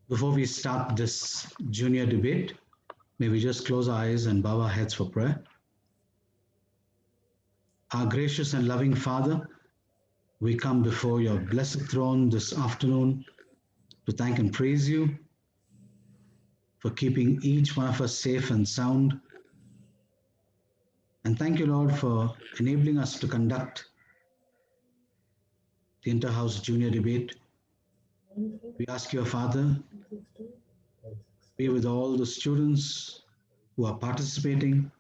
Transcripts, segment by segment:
Before we start this junior debate, may we just close our eyes and bow our heads for prayer. Our gracious and loving Father, we come before your blessed throne this afternoon to thank and praise you for keeping each one of us safe and sound. And thank you, Lord, for enabling us to conduct the Inter-House Junior Debate. We ask your Father, be with all the students who are participating.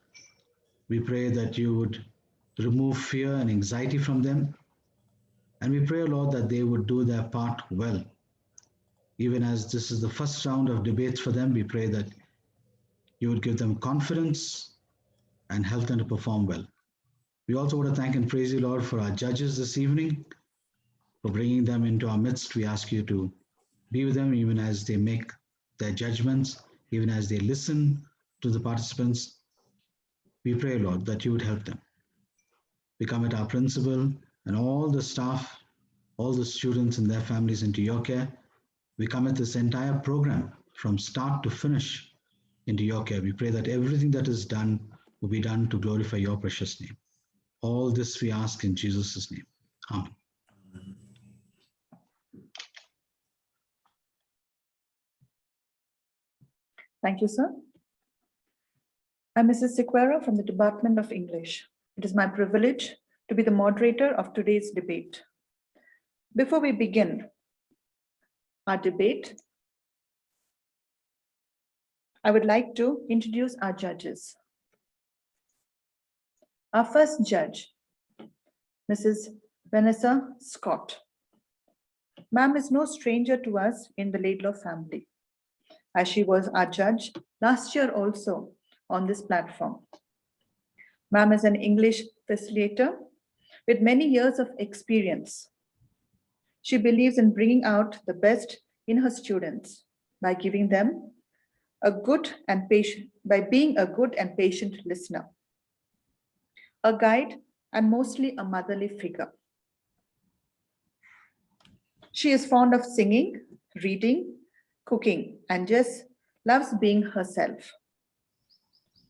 We pray that you would remove fear and anxiety from them. And we pray, Lord, that they would do their part well. Even as this is the first round of debates for them, we pray that you would give them confidence and help them to perform well. We also want to thank and praise you, Lord, for our judges this evening, for bringing them into our midst. We ask you to be with them even as they make their judgments, even as they listen to the participants. We pray, Lord, that you would help them. We commit our principal and all the staff, all the students and their families into your care. We commit this entire program from start to finish into your care. We pray that everything that is done will be done to glorify your precious name. All this we ask in Jesus' name. Amen. Thank you, sir. I'm Mrs. Sequeira from the Department of English. It is my privilege to be the moderator of today's debate. Before we begin our debate, I would like to introduce our judges. Our first judge, Mrs. Vanessa Scott. Ma'am is no stranger to us in the Laidlaw family, as she was our judge last year also on this platform. Ma'am is an English facilitator with many years of experience. She believes in bringing out the best in her students by giving them a good and patient, by being a good and patient listener, a guide, and mostly a motherly figure. She is fond of singing, reading, cooking, and just loves being herself.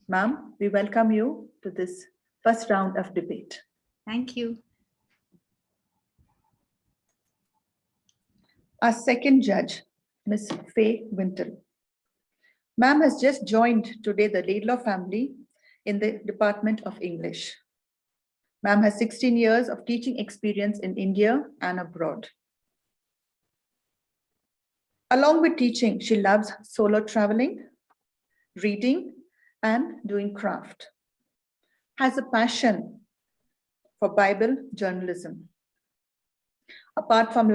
Ma'am, we welcome you to this first round of debate. Thank you. Our second judge, Ms. Faye Wintle. Ma'am has just joined today the Laidlaw family in the Department of English. Ma'am has 16 years of teaching experience in India and abroad. Along with teaching, she loves solo traveling, reading, and doing craft. Has a passion for Bible journalism. Apart from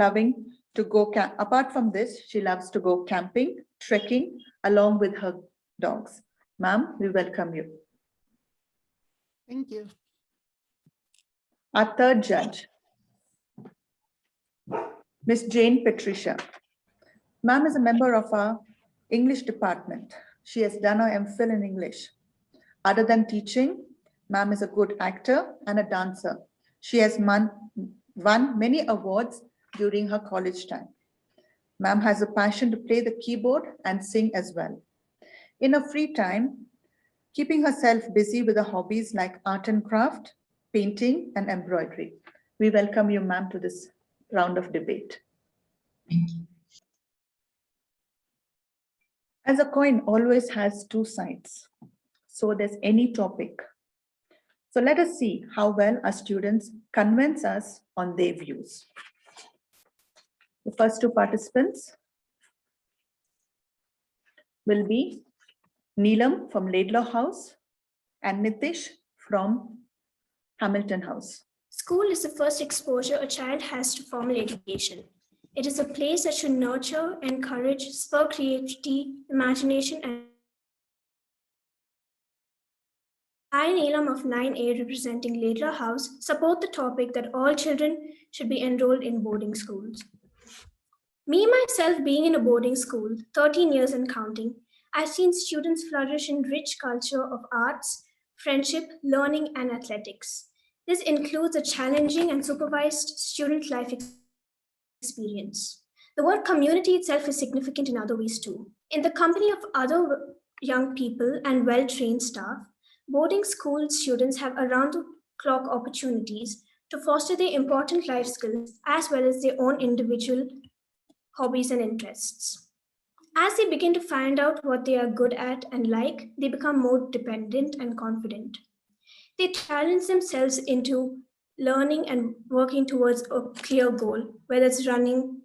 this, she loves to go camping, trekking, along with her dogs. Ma'am, we welcome you. Thank you. Our third judge, Ms. Jain Petrezia. Ma'am is a member of our English department. She has done her MPhil in English. Other than teaching, ma'am is a good actor and a dancer. She has won many awards during her college time. Ma'am has a passion to play the keyboard and sing as well. In her free time, keeping herself busy with her hobbies like art and craft, painting, and embroidery. We welcome you, ma'am, to this round of debate. Thank you. As a coin always has two sides, so does any topic. So let us see how well our students convince us on their views. The first two participants will be Neelam from Laidlaw House and Nitish from Hamilton House. School is the first exposure a child has to formal education. It is a place that should nurture, encourage, spur creativity, imagination, and I, Neelam of 9A, representing Laidlaw House, support the topic that all children should be enrolled in boarding schools. Me, myself, being in a boarding school, 13 years and counting, I've seen students flourish in rich culture of arts, friendship, learning, and athletics. This includes a challenging and supervised student life experience. The word community itself is significant in other ways too. In the company of other young people and well trained staff, boarding school students have around the clock opportunities to foster their important life skills as well as their own individual hobbies and interests. As they begin to find out what they are good at and like, they become more dependent and confident. They challenge themselves into learning and working towards a clear goal, whether it's running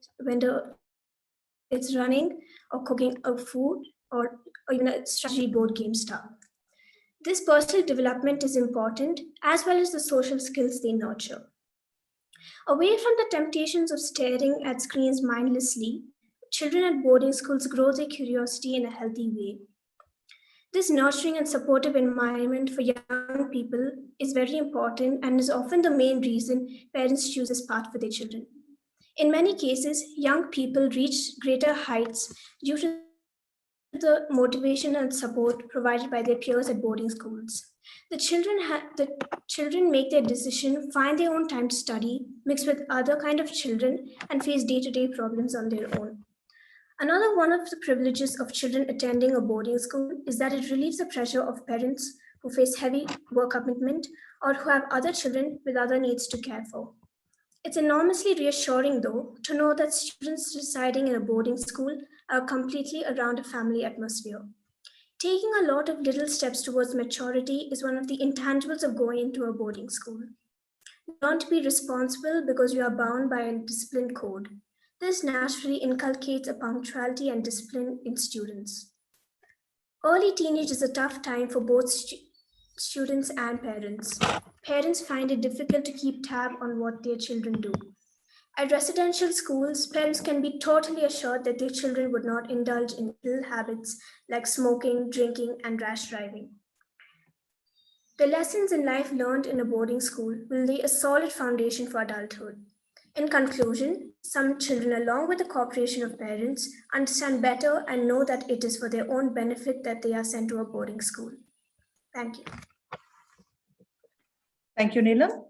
or cooking a food or even a strategy board game style. This personal development is important as well as the social skills they nurture. Away from the temptations of staring at screens mindlessly, children at boarding schools grow their curiosity in a healthy way. This nurturing and supportive environment for young people is very important and is often the main reason parents choose this path for their children. In many cases, young people reach greater heights due to the motivation and support provided by their peers at boarding schools. The children make their decision, find their own time to study, mix with other kind of children, and face day-to-day problems on their own. Another one of the privileges of children attending a boarding school is that it relieves the pressure of parents who face heavy work commitment or who have other children with other needs to care for. It's enormously reassuring, though, to know that students residing in a boarding school are completely around a family atmosphere. Taking a lot of little steps towards maturity is one of the intangibles of going into a boarding school. Learn to be responsible because you are bound by a discipline code. This naturally inculcates a punctuality and discipline in students. Early teenage is a tough time for both students and parents. Parents find it difficult to keep tab on what their children do. At residential schools, parents can be totally assured that their children would not indulge in ill habits like smoking, drinking, and rash driving. The lessons in life learned in a boarding school will lay a solid foundation for adulthood. In conclusion, some children, along with the cooperation of parents, understand better and know that it is for their own benefit that they are sent to a boarding school. Thank you. Thank you, Neelam.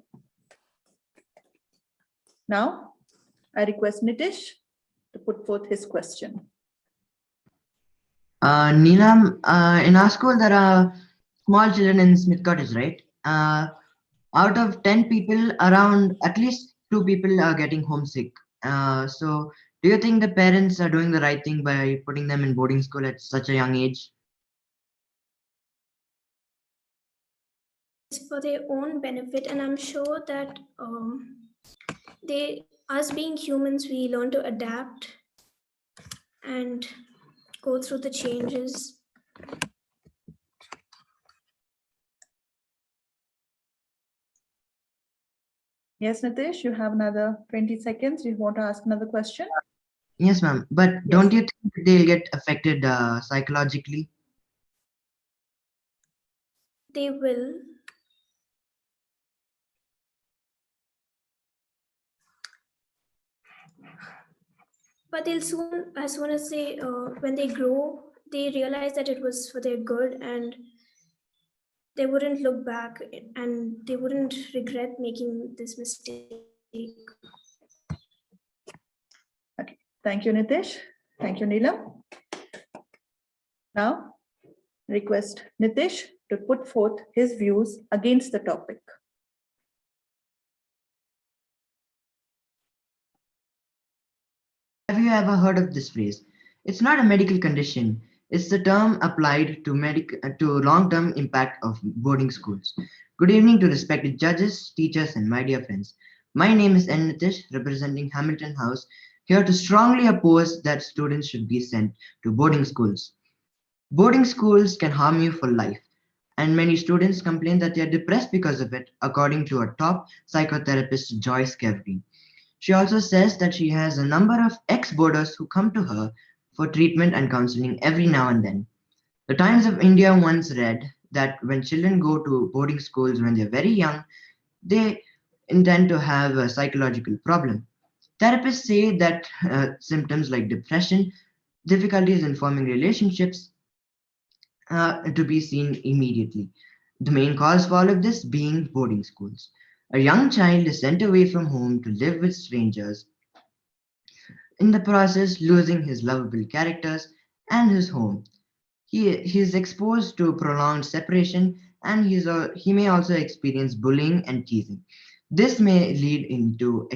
Now, I request Nitish to put forth his question. Neelam, in our school, there are small children in Smith Cottage, right? Out of 10 people, around at least 2 people are getting homesick. So, do you think the parents are doing the right thing by putting them in boarding school at such a young age? It's for their own benefit, and I'm sure that us being humans, we learn to adapt and go through the changes. Yes, Nitish, you have another 20 seconds. You want to ask another question? Yes, ma'am. But don't you think they'll get affected psychologically? They will. But they'll soon, as soon as they, when they grow, they realize that it was for their good and they wouldn't look back and they wouldn't regret making this mistake. Okay. Thank you, Nitish. Thank you, Neelam. Now, request Nitish to put forth his views against the topic. Have you ever heard of this phrase? It's not a medical condition. It's the term applied to long-term impact of boarding schools. Good evening to respected judges, teachers, and my dear friends. My name is N. Nitish, representing Hamilton House, here to strongly oppose that students should be sent to boarding schools. Boarding schools can harm you for life, and many students complain that they are depressed because of it, according to a top psychotherapist, Joyce Keverly. She also says that she has a number of ex-boarders who come to her for treatment and counseling every now and then. The Times of India once read that when children go to boarding schools when they're very young, they intend to have a psychological problem. Therapists say that symptoms like depression, difficulties in forming relationships, to be seen immediately. The main cause for all of this being boarding schools. A young child is sent away from home to live with strangers in the process losing his lovable characters and his home. He is exposed to prolonged separation, and he may also experience bullying and teasing. This may lead into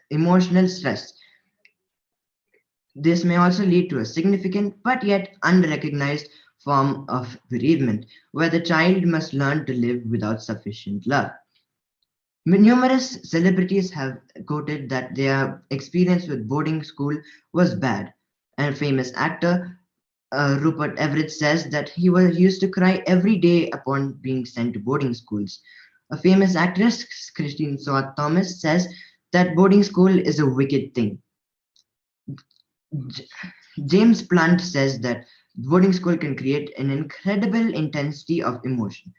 emotional stress. This may also lead to a significant but yet unrecognized form of bereavement, where the child must learn to live without sufficient love. Numerous celebrities have quoted that their experience with boarding school was bad. And famous actor Rupert Everett says that he used to cry every day upon being sent to boarding schools. A famous actress, Christine Swart Thomas, says that boarding school is a wicked thing. J- James Blunt says that boarding school can create an incredible intensity of emotion.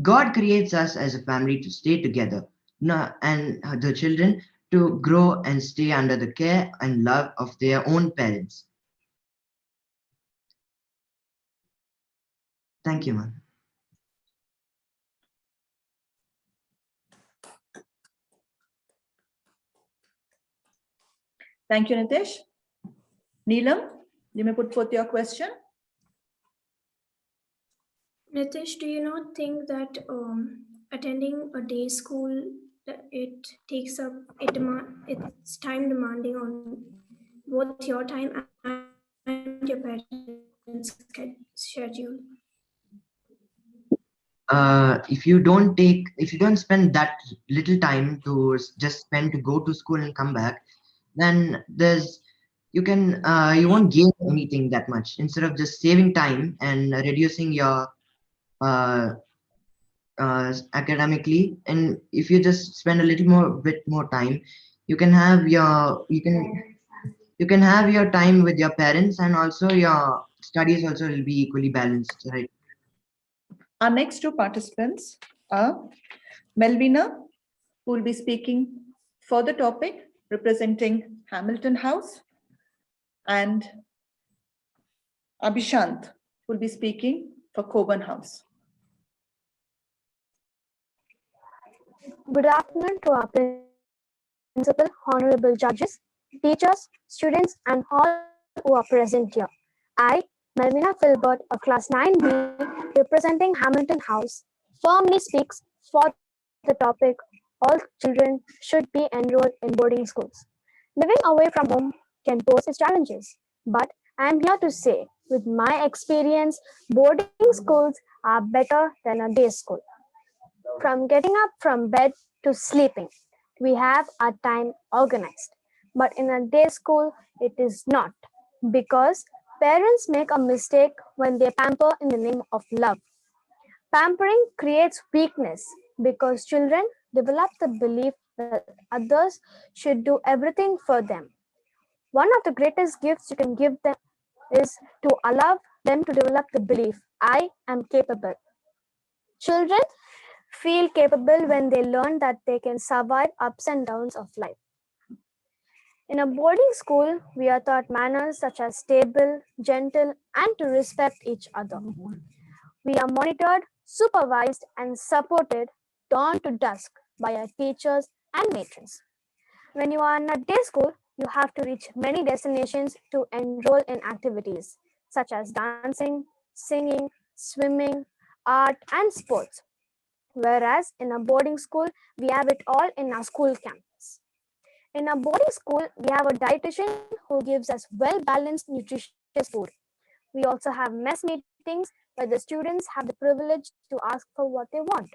God creates us as a family to stay together, and the children to grow and stay under the care and love of their own parents. Thank you, man. Thank you, Nitish. Neelam, you may put forth your question. Nitish, do you not think that attending a day school it takes up it's time demanding on both your time and your parents' schedule? If you don't spend that little time to just spend to go to school and come back, then you won't gain anything that much. Instead of just saving time and reducing your uh, academically, and if you just spend a little more bit more time, you can have your you can have your time with your parents, and also your studies also will be equally balanced, right? Our next two participants are Melvina, who will be speaking for the topic representing Hamilton House, and Abhishant, who will be speaking for Coburn House. Good afternoon to our principal, honorable judges, teachers, students, and all who are present here. I, Melvina Filbert of Class 9B, representing Hamilton House, firmly speaks for the topic all children should be enrolled in boarding schools. Living away from home can pose its challenges, but I am here to say, with my experience, boarding schools are better than a day school. From getting up from bed to sleeping, we have our time organized. But in a day school, it is not, because parents make a mistake when they pamper in the name of love. Pampering creates weakness because children develop the belief that others should do everything for them. One of the greatest gifts you can give them is to allow them to develop the belief, I am capable. Children feel capable when they learn that they can survive ups and downs of life. In a boarding school, we are taught manners such as stable, gentle, and to respect each other. We are monitored, supervised, and supported dawn to dusk by our teachers and matrons. When you are in a day school, you have to reach many destinations to enroll in activities such as dancing, singing, swimming, art, and sports. Whereas in a boarding school, we have it all in our school campus. In a boarding school, we have a dietitian who gives us well-balanced, nutritious food. We also have mess meetings where the students have the privilege to ask for what they want.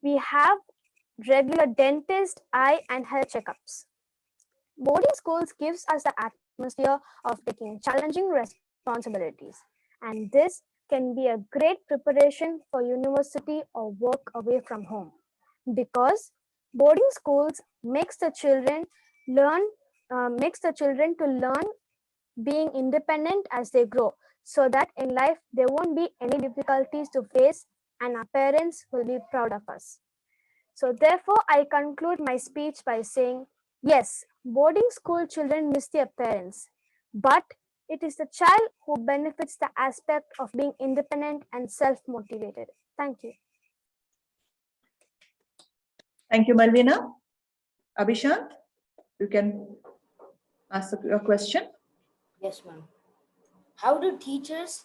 We have regular dentist, eye, and health checkups. Boarding schools gives us the atmosphere of taking challenging responsibilities, and this can be a great preparation for university or work away from home, because boarding schools makes the children to learn being independent as they grow, so that in life there won't be any difficulties to face and our parents will be proud of us. So therefore, I conclude my speech by saying, yes, boarding school children miss their parents, but it is the child who benefits the aspect of being independent and self-motivated. Thank you. Thank you, Malvina. Abhishant, you can ask your question. Yes, ma'am. How do teachers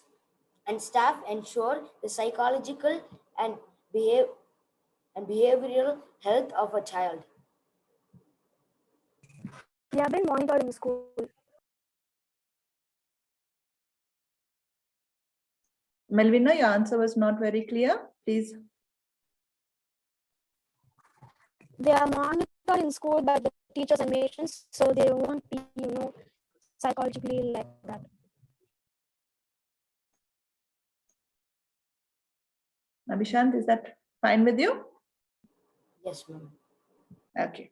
and staff ensure the psychological and behavioral health of a child? They have been monitored in school. Melvina, your answer was not very clear. Please. They are monitored in school by the teachers and patients, so they won't be, psychologically like that. Abhishant, is that fine with you? Yes, ma'am. Okay.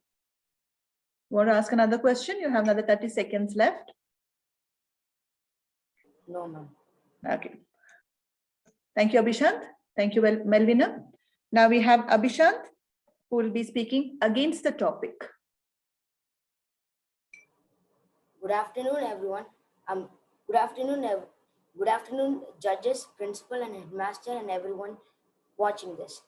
Want to ask another question? You have another 30 seconds left. No, ma'am. Okay. Thank you, Abhishant. Thank you, Melvina. Now we have Abhishant, who will be speaking against the topic. Good afternoon, everyone. Good afternoon, judges, principal, and headmaster, and everyone watching this.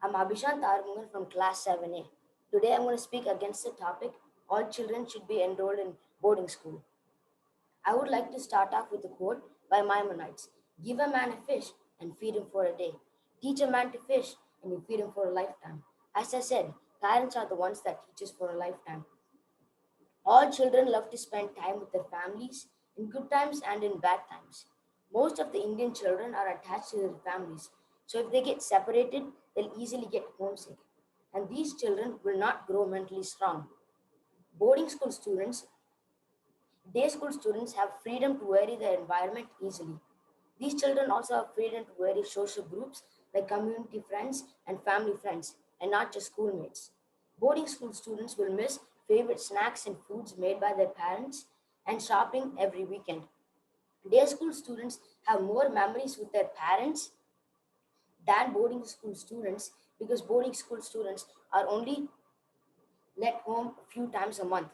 I'm Abhishant Armungan from class 7A. Today, I'm going to speak against the topic, all children should be enrolled in boarding school. I would like to start off with a quote by Maimonides. Give a man a fish and feed him for a day. Teach a man to fish and you feed him for a lifetime. As I said, parents are the ones that teach us for a lifetime. All children love to spend time with their families in good times and in bad times. Most of the Indian children are attached to their families, so if they get separated, they'll easily get homesick. And these children will not grow mentally strong. Boarding school students, day school students have freedom to vary their environment easily. These children also have freedom to vary social groups like community friends and family friends, and not just schoolmates. Boarding school students will miss favorite snacks and foods made by their parents and shopping every weekend. Day school students have more memories with their parents than boarding school students because boarding school students are only let home a few times a month.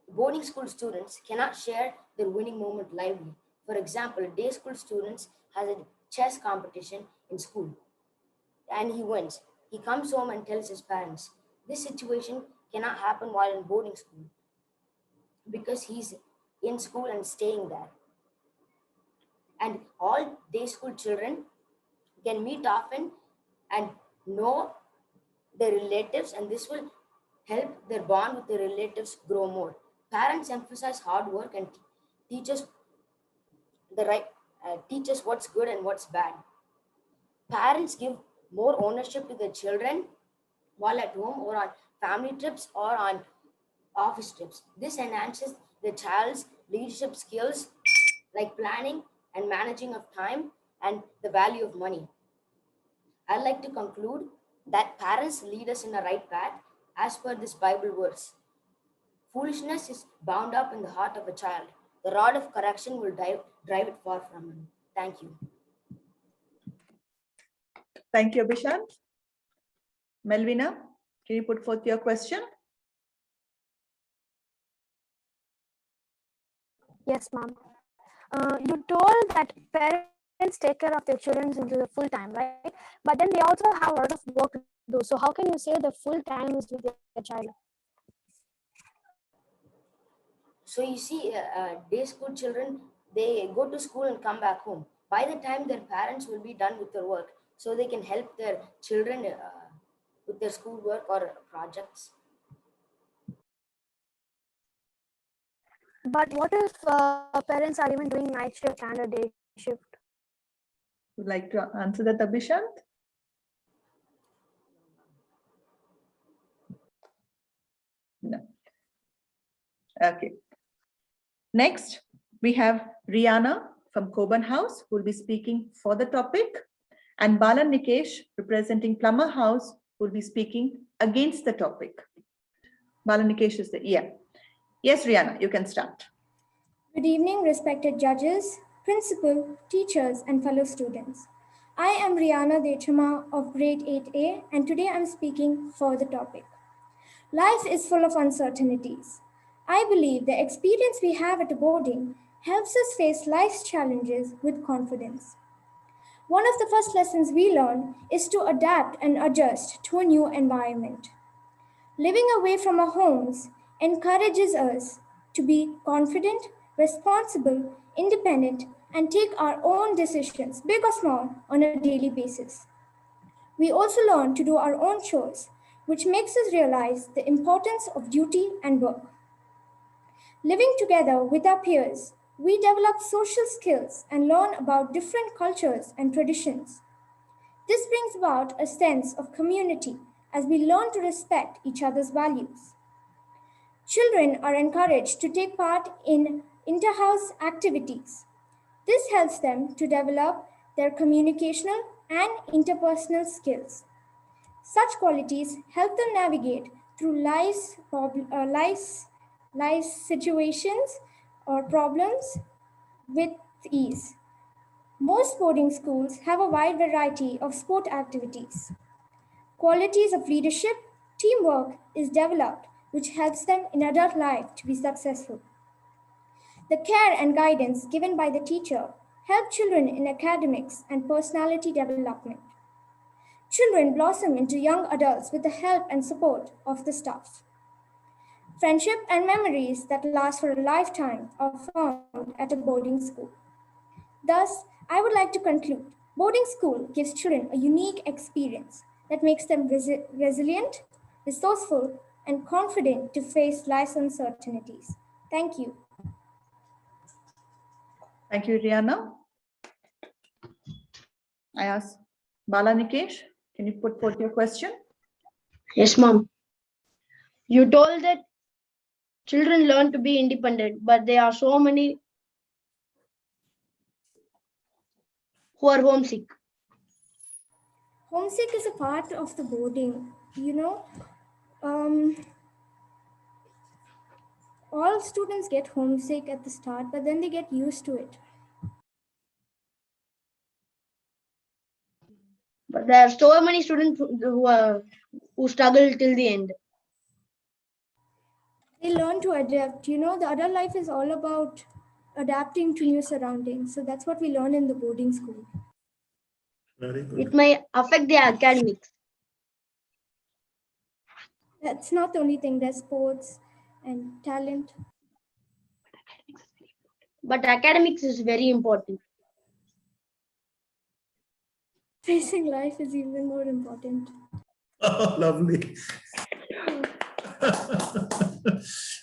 Boarding school students cannot share their winning moment lively. For example, day school students has a chess competition in school and he wins. He comes home and tells his parents. This situation cannot happen while in boarding school because he's in school and staying there. And all day school children can meet often and know their relatives, and this will help their bond with their relatives grow more. Parents emphasize hard work and teach us the right teach us what's good and what's bad. Parents give more ownership to their children while at home or on family trips or on office trips. This enhances the child's leadership skills like planning and managing of time and the value of money. I'd like to conclude that parents lead us in the right path as per this Bible verse. Foolishness is bound up in the heart of a child. The rod of correction will drive it far from him. Thank you. Thank you, Abhishant. Melvina, can you put forth your question? Yes, ma'am. You told that parents take care of their children into the full time, right? But then they also have a lot of work to do. So how can you say the full time is with their child? So you see, day school children, they go to school and come back home. By the time their parents will be done with their work, so they can help their children with their school work or projects. But what if parents are even doing night shift and a day shift? Would like to answer that, Abhishant? No. Okay. Next, we have Rihanna from Coburn House, who will be speaking for the topic, and Balan Nikesh, representing Plummer House, who will be speaking against the topic. Balan Nikesh is the, yeah. Yes, Rihanna, you can start. Good evening, respected judges, principal, teachers, and fellow students. I am Rihanna Dechama of grade 8A, and today I'm speaking for the topic. Life is full of uncertainties. I believe the experience we have at boarding helps us face life's challenges with confidence. One of the first lessons we learn is to adapt and adjust to a new environment. Living away from our homes encourages us to be confident, responsible, independent, and take our own decisions, big or small, on a daily basis. We also learn to do our own chores, which makes us realize the importance of duty and work. Living together with our peers, we develop social skills and learn about different cultures and traditions. This brings about a sense of community as we learn to respect each other's values. Children are encouraged to take part in inter-house activities. This helps them to develop their communicational and interpersonal skills. Such qualities help them navigate through life's situations or problems with ease. Most boarding schools have a wide variety of sport activities. Qualities of leadership, teamwork is developed, which helps them in adult life to be successful. The care and guidance given by the teacher help children in academics and personality development. Children blossom into young adults with the help and support of the staff. Friendship and memories that last for a lifetime are formed at a boarding school. Thus, I would like to conclude, boarding school gives children a unique experience that makes them resilient, resourceful, and confident to face life's uncertainties. Thank you. Thank you, Rihanna. I ask Bala Nikesh, can you put forth your question? Yes, ma'am. You told that children learn to be independent, but there are so many who are homesick. Homesick is a part of the boarding, all students get homesick at the start, but then they get used to it. But there are so many students who struggle till the end. They learn to adapt. The adult life is all about adapting to new surroundings. So that's what we learn in the boarding school. Very good. It may affect their academics. That's not the only thing. There's sports and talent. But academics is very important. Facing life is even more important. Oh, lovely.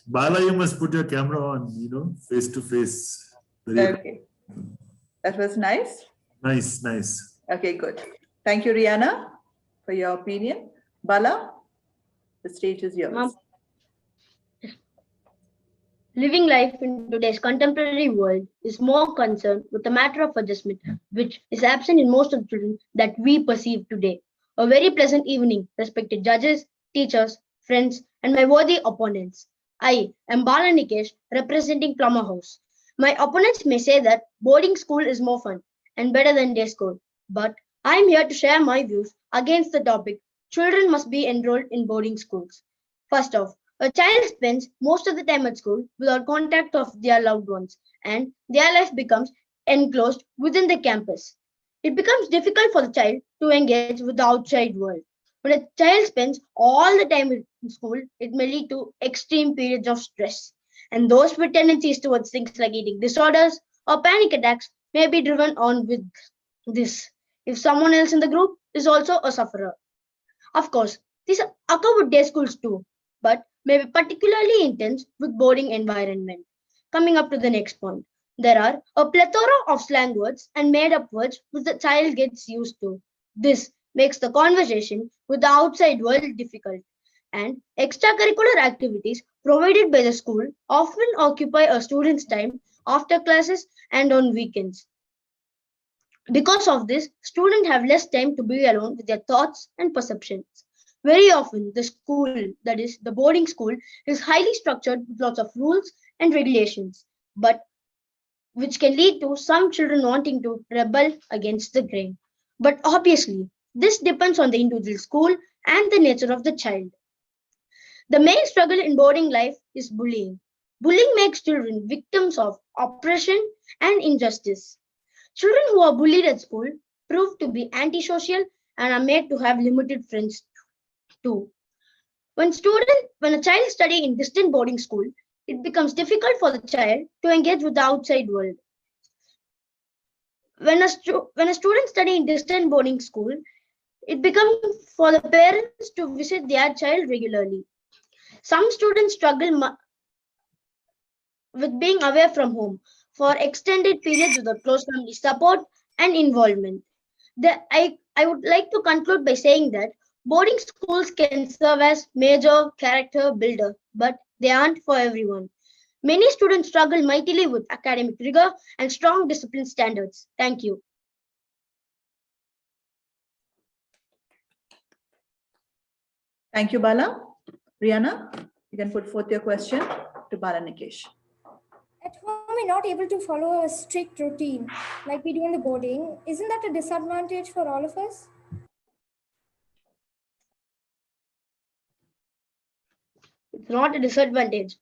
Bala, you must put your camera on, face to face. Okay. That was nice. Nice. Okay, good. Thank you, Rihanna, for your opinion. Bala, the stage is yours. Ma'am. Living life in today's contemporary world is more concerned with the matter of adjustment, which is absent in most of the children that we perceive today. A very pleasant evening, respected judges, teachers, friends, and my worthy opponents. I am Bala Nikesh, representing Plummer House. My opponents may say that boarding school is more fun and better than day school, but I am here to share my views against the topic children must be enrolled in boarding schools. First off, a child spends most of the time at school without contact of their loved ones, and their life becomes enclosed within the campus. It becomes difficult for the child to engage with the outside world. When a child spends all the time in school, it may lead to extreme periods of stress. And those with tendencies towards things like eating disorders or panic attacks may be driven on with this if someone else in the group is also a sufferer. Of course, these occur with day schools too, but may be particularly intense with boarding environment. Coming up to the next point, there are a plethora of slang words and made-up words which the child gets used to. This makes the conversation with the outside world difficult. And extracurricular activities provided by the school often occupy a student's time after classes and on weekends. Because of this, students have less time to be alone with their thoughts and perceptions. Very often, the school, that is, the boarding school, is highly structured with lots of rules and regulations, but which can lead to some children wanting to rebel against the grain. But obviously, this depends on the individual school and the nature of the child. The main struggle in boarding life is bullying. Bullying makes children victims of oppression and injustice. Children who are bullied at school prove to be antisocial and are made to have limited friends too. When a child is studying in distant boarding school, it becomes difficult for the child to engage with the outside world. When a student studying in distant boarding school, it becomes for the parents to visit their child regularly. Some students struggle with being away from home for extended periods without close family support and involvement. I would like to conclude by saying that boarding schools can serve as major character builder, but they aren't for everyone. Many students struggle mightily with academic rigor and strong discipline standards. Thank you. Thank you, Bala. Rihanna, you can put forth your question to Bala Nikesh. At home, we're not able to follow a strict routine like we do in the boarding. Isn't that a disadvantage for all of us? It's not a disadvantage.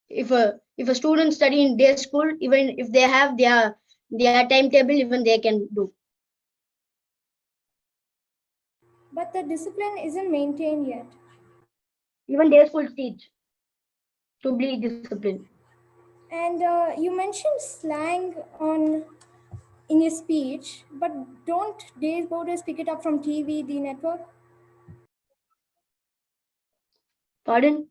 If a student study in day school, even if they have their timetable, even they can do. But the discipline isn't maintained yet. Even day schools teach to be disciplined. And you mentioned slang in your speech, but don't day boarders pick it up from TV, the network? Pardon?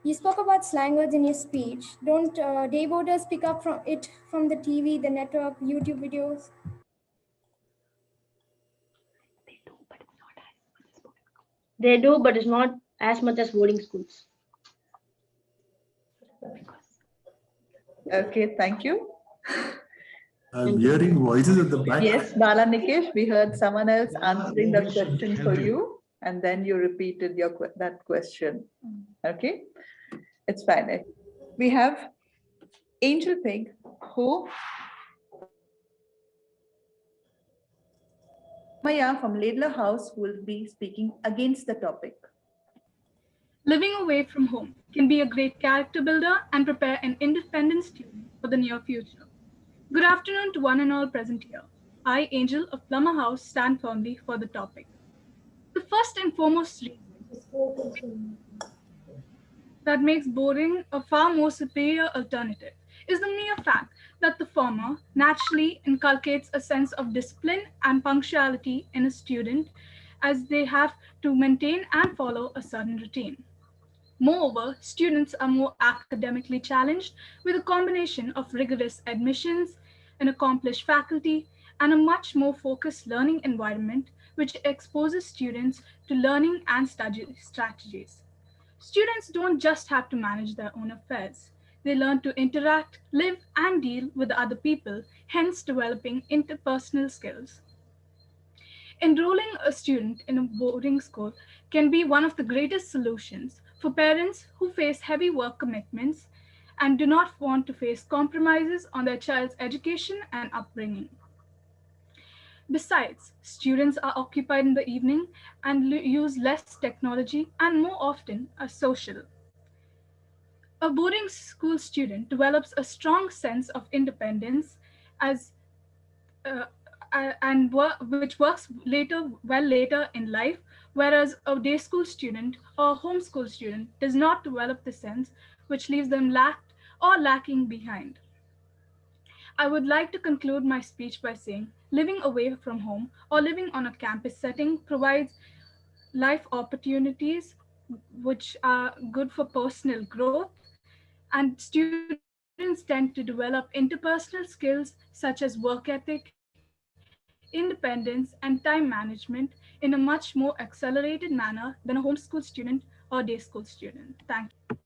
You spoke about slang words in your speech. Don't day boarders pick up from the TV, the network, YouTube videos? They do, but it's not as much as boarding schools. Okay, thank you. I'm hearing voices at the back. Yes, Bala Nikesh, we heard someone else answering that question for you, and then you repeated that question. Okay, it's fine. We have Angel Pig, who Maya from Ladler House will be speaking against the topic. Living away from home can be a great character builder and prepare an independent student for the near future. Good afternoon to one and all present here. I, Angel of Plummer House, stand firmly for the topic. The first and foremost reason that makes boarding a far more superior alternative is the mere fact that the former naturally inculcates a sense of discipline and punctuality in a student as they have to maintain and follow a certain routine. Moreover, students are more academically challenged with a combination of rigorous admissions, an accomplished faculty, and a much more focused learning environment which exposes students to learning and study strategies. Students don't just have to manage their own affairs. They learn to interact, live, and deal with other people, hence developing interpersonal skills. Enrolling a student in a boarding school can be one of the greatest solutions for parents who face heavy work commitments and do not want to face compromises on their child's education and upbringing. Besides, students are occupied in the evening and use less technology and more often are social. A boarding school student develops a strong sense of independence as uh, which works later in life, whereas a day school student or homeschool student does not develop the sense, which leaves them lacking behind. I would like to conclude my speech by saying living away from home or living on a campus setting provides life opportunities which are good for personal growth, and students tend to develop interpersonal skills such as work ethic, independence, and time management in a much more accelerated manner than a homeschool student or day school student. Thank you.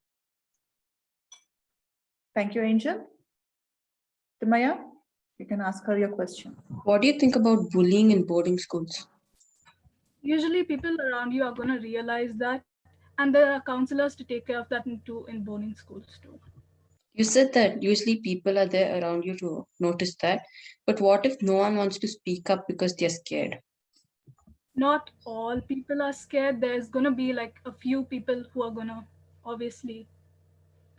Thank you, Angel. Maya, you can ask her your question. What do you think about bullying in boarding schools? Usually people around you are going to realize that, and there are counselors to take care of that too in boarding schools too. You said that usually people are there around you to notice that, but what if no one wants to speak up because they're scared? Not all people are scared. There's going to be like a few people who are going to obviously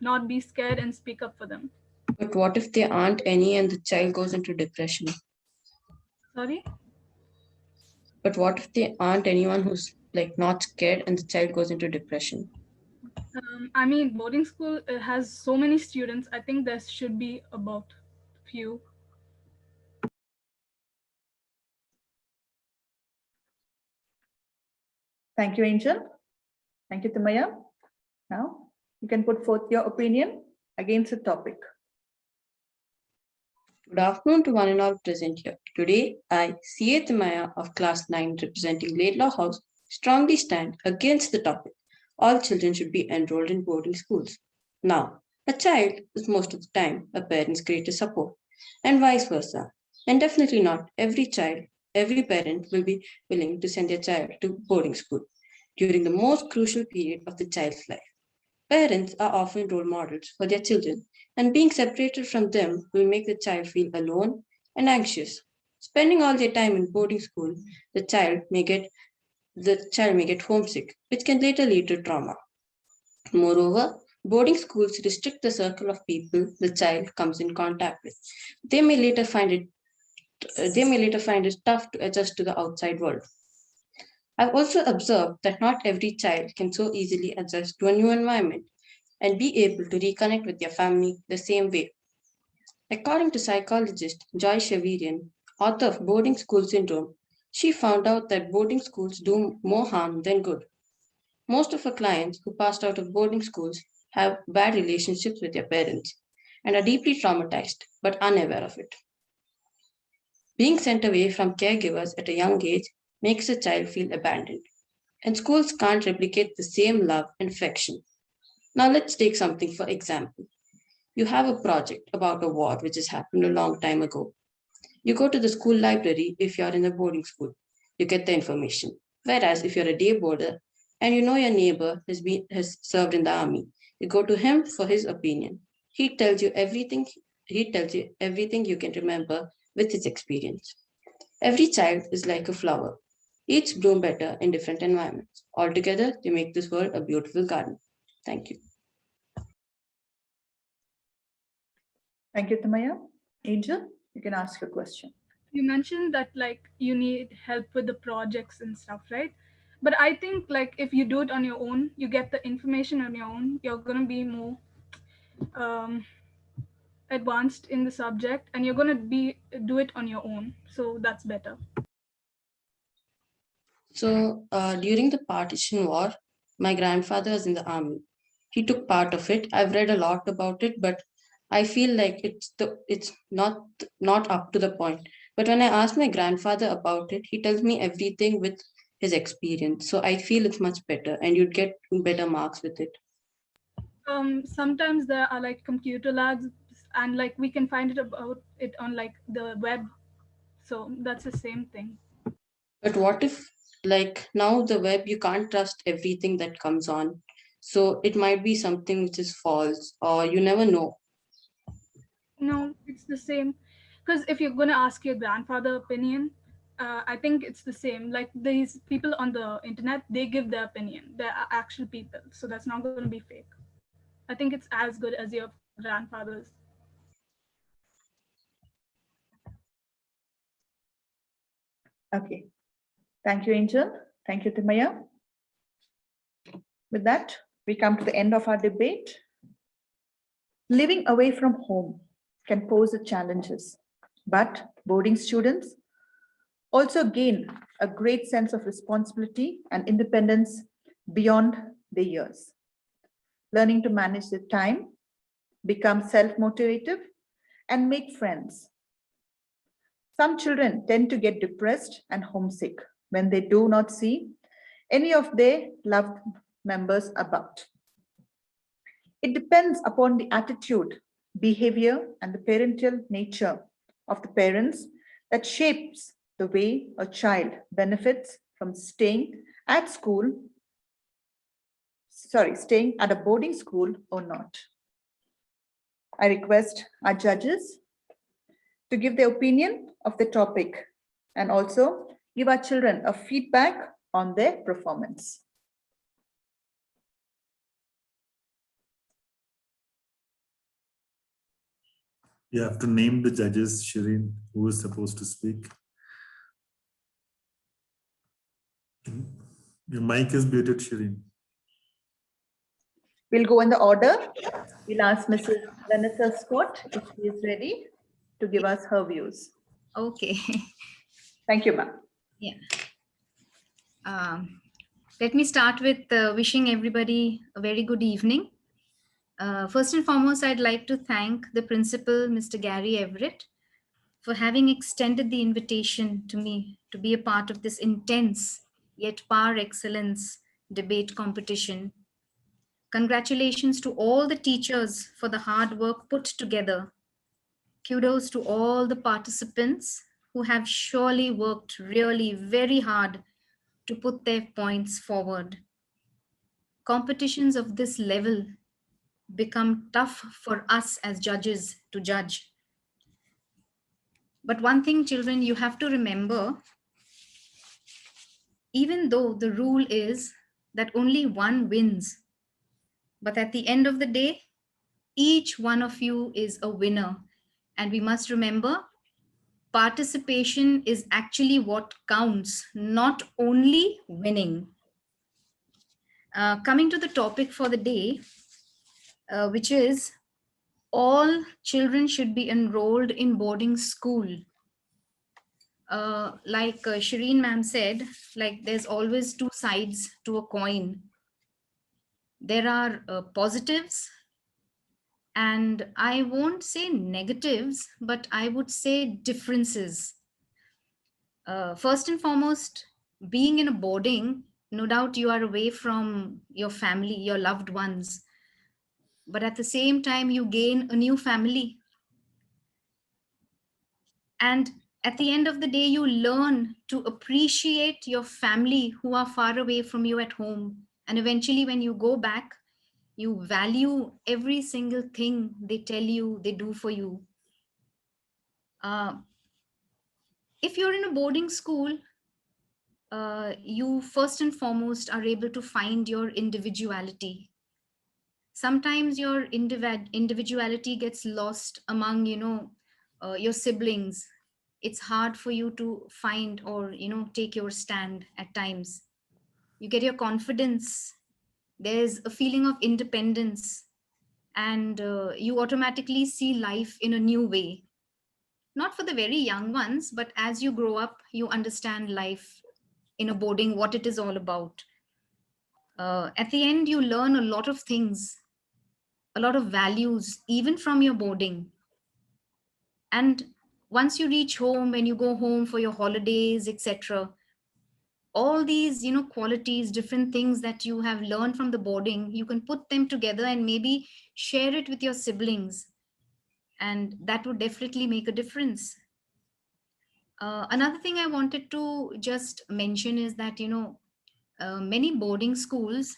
not be scared and speak up for them. But what if there aren't any and the child goes into depression? Sorry? But what if there aren't anyone who like not scared and the child goes into depression? I mean, boarding school has so many students. I think there should be about few. Thank you, Angel. Thank you, Timaya. Now, you can put forth your opinion against the topic. Good afternoon to one and all present here. Today, I, C.A. Timaya of class 9 representing Laidlaw House, strongly stand against the topic. All children should be enrolled in boarding schools. Now, a child is most of the time a parent's greatest support, and vice versa. And definitely not every child, every parent will be willing to send their child to boarding school during the most crucial period of the child's life. Parents are often role models for their children, and being separated from them will make the child feel alone and anxious. Spending all their time in boarding school, the child may get homesick, which can later lead to trauma. Moreover, boarding schools restrict the circle of people the child comes in contact with. They may later find it tough to adjust to the outside world. I've also observed that not every child can so easily adjust to a new environment and be able to reconnect with their family the same way. According to psychologist Joy Shavirian, author of Boarding School Syndrome, she found out that boarding schools do more harm than good. Most of her clients who passed out of boarding schools have bad relationships with their parents and are deeply traumatized but unaware of it. Being sent away from caregivers at a young age makes a child feel abandoned, and schools can't replicate the same love and affection. Now let's take something for example. You have a project about a war which has happened a long time ago. You go to the school library if you're in a boarding school. You get the information. Whereas if you're a day boarder and you know your neighbor has served in the army, you go to him for his opinion. He tells you everything you can remember with his experience. Every child is like a flower. Each bloom better in different environments. Altogether, they make this world a beautiful garden. Thank you. Thank you, Timaya. Angel, you can ask your question. You mentioned that like you need help with the projects and stuff, right? But I think like if you do it on your own, you get the information on your own, you're gonna be more um, advanced in the subject, and you're gonna do it on your own. So that's better. So during the partition war, my grandfather was in the army. He took part of it. I've read a lot about it, but I feel like it's not up to the point. But when I ask my grandfather about it, he tells me everything with his experience. So I feel it's much better, and you'd get better marks with it. Sometimes there are like computer labs, and like we can find it about it on like the web. So that's the same thing. But what if, like now, the web, you can't trust everything that comes on. So it might be something which is false, or you never know. No, it's the same. Because if you're going to ask your grandfather opinion, I think it's the same. Like these people on the internet, they give their opinion. They're actual people. So that's not going to be fake. I think it's as good as your grandfather's. Okay. Thank you, Angel. Thank you, Timaya. With that, we come to the end of our debate. Living away from home can pose challenges, but boarding students also gain a great sense of responsibility and independence beyond their years. Learning to manage their time, become self-motivated, and make friends. Some children tend to get depressed and homesick when they do not see any of their loved members about. It depends upon the attitude, behavior, and the parental nature of the parents that shapes the way a child benefits from staying at a boarding school or not. I request our judges to give their opinion of the topic and also give our children a feedback on their performance. You have to name the judges, Shireen, who is supposed to speak. Your mic is muted, Shireen. We'll go in the order. We'll ask Mrs. Vanessa Scott if she is ready to give us her views. Okay. Thank you, ma'am. Yeah. Let me start with wishing everybody a very good evening. First and foremost, I'd like to thank the principal, Mr. Gary Everett, for having extended the invitation to me to be a part of this intense yet par excellence debate competition. Congratulations to all the teachers for the hard work put together. Kudos to all the participants who have surely worked really very hard to put their points forward. Competitions of this level become tough for us as judges to judge. But one thing, children, you have to remember, even though the rule is that only one wins, but at the end of the day, each one of you is a winner. And we must remember, participation is actually what counts, not only winning. Coming to the topic for the day, which is all children should be enrolled in boarding school. Like Shireen ma'am said, like there's always two sides to a coin. There are positives, and I won't say negatives, but I would say differences. First and foremost, being in a boarding, no doubt you are away from your family, your loved ones, but at the same time you gain a new family. And at the end of the day, you learn to appreciate your family who are far away from you at home. And eventually when you go back, you value every single thing they tell you, they do for you. If you're in a boarding school, you first and foremost are able to find your individuality. Sometimes your individuality gets lost among, your siblings. It's hard for you to find or, take your stand at times. You get your confidence. There's a feeling of independence, and you automatically see life in a new way. Not for the very young ones, but as you grow up, you understand life in a boarding, what it is all about. At the end, you learn a lot of things, a lot of values, even from your boarding. And once you reach home, when you go home for your holidays, etc., all these, qualities, different things that you have learned from the boarding, you can put them together and maybe share it with your siblings. And that would definitely make a difference. Another thing I wanted to just mention is that, many boarding schools,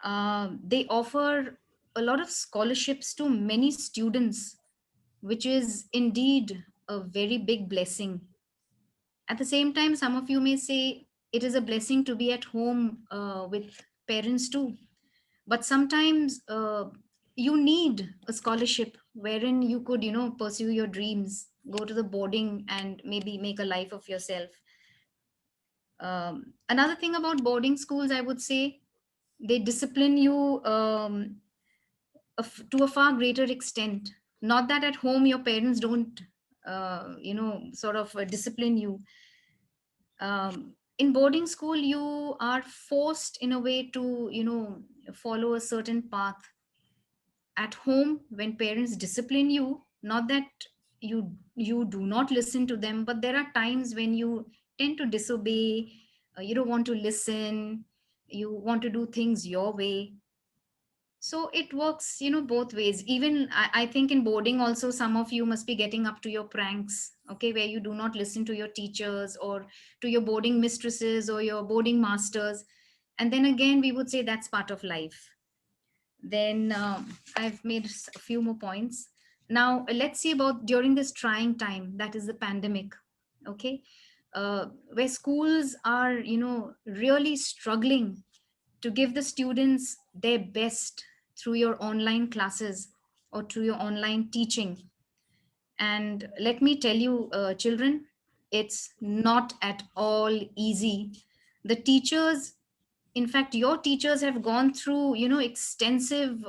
they offer a lot of scholarships to many students, which is indeed a very big blessing. At the same time, some of you may say it is a blessing to be at home with parents too. But sometimes you need a scholarship wherein you could, pursue your dreams, go to the boarding and maybe make a life of yourself. Another thing about boarding schools, I would say, they discipline you to a far greater extent. Not that at home your parents don't, sort of discipline you. In boarding school, you are forced in a way to, follow a certain path. At home, when parents discipline you, not that you do not listen to them, but there are times when you tend to disobey. You don't want to listen, you want to do things your way. So it works, both ways. Even I think in boarding also, some of you must be getting up to your pranks, okay, where you do not listen to your teachers or to your boarding mistresses or your boarding masters. And then again, we would say that's part of life. Then I've made a few more points. Now let's see about during this trying time, that is the pandemic, okay, where schools are, really struggling to give the students their best through your online classes or through your online teaching. And let me tell you, children, it's not at all easy. The teachers In fact, your teachers have gone through, extensive,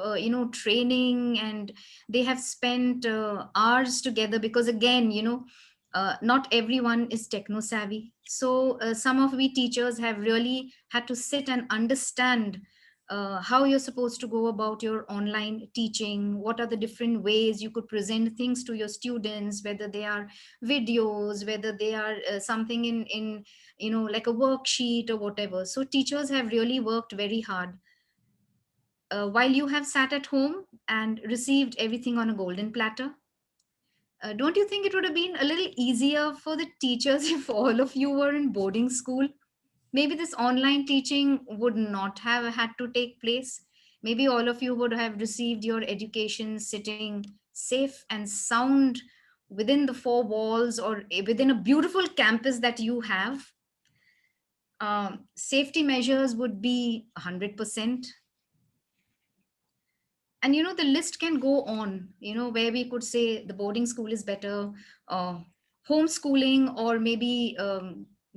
training, and they have spent hours together, because again, not everyone is techno savvy. So some of we teachers have really had to sit and understand how you're supposed to go about your online teaching. What are the different ways you could present things to your students, whether they are videos, whether they are something in like a worksheet or whatever. So teachers have really worked very hard, while you have sat at home and received everything on a golden platter. Don't you think it would have been a little easier for the teachers if all of you were in boarding school? Maybe this online teaching would not have had to take place. Maybe all of you would have received your education sitting safe and sound within the four walls, or within a beautiful campus that you have. Safety measures would be 100%. And the list can go on, where we could say the boarding school is better, homeschooling, or maybe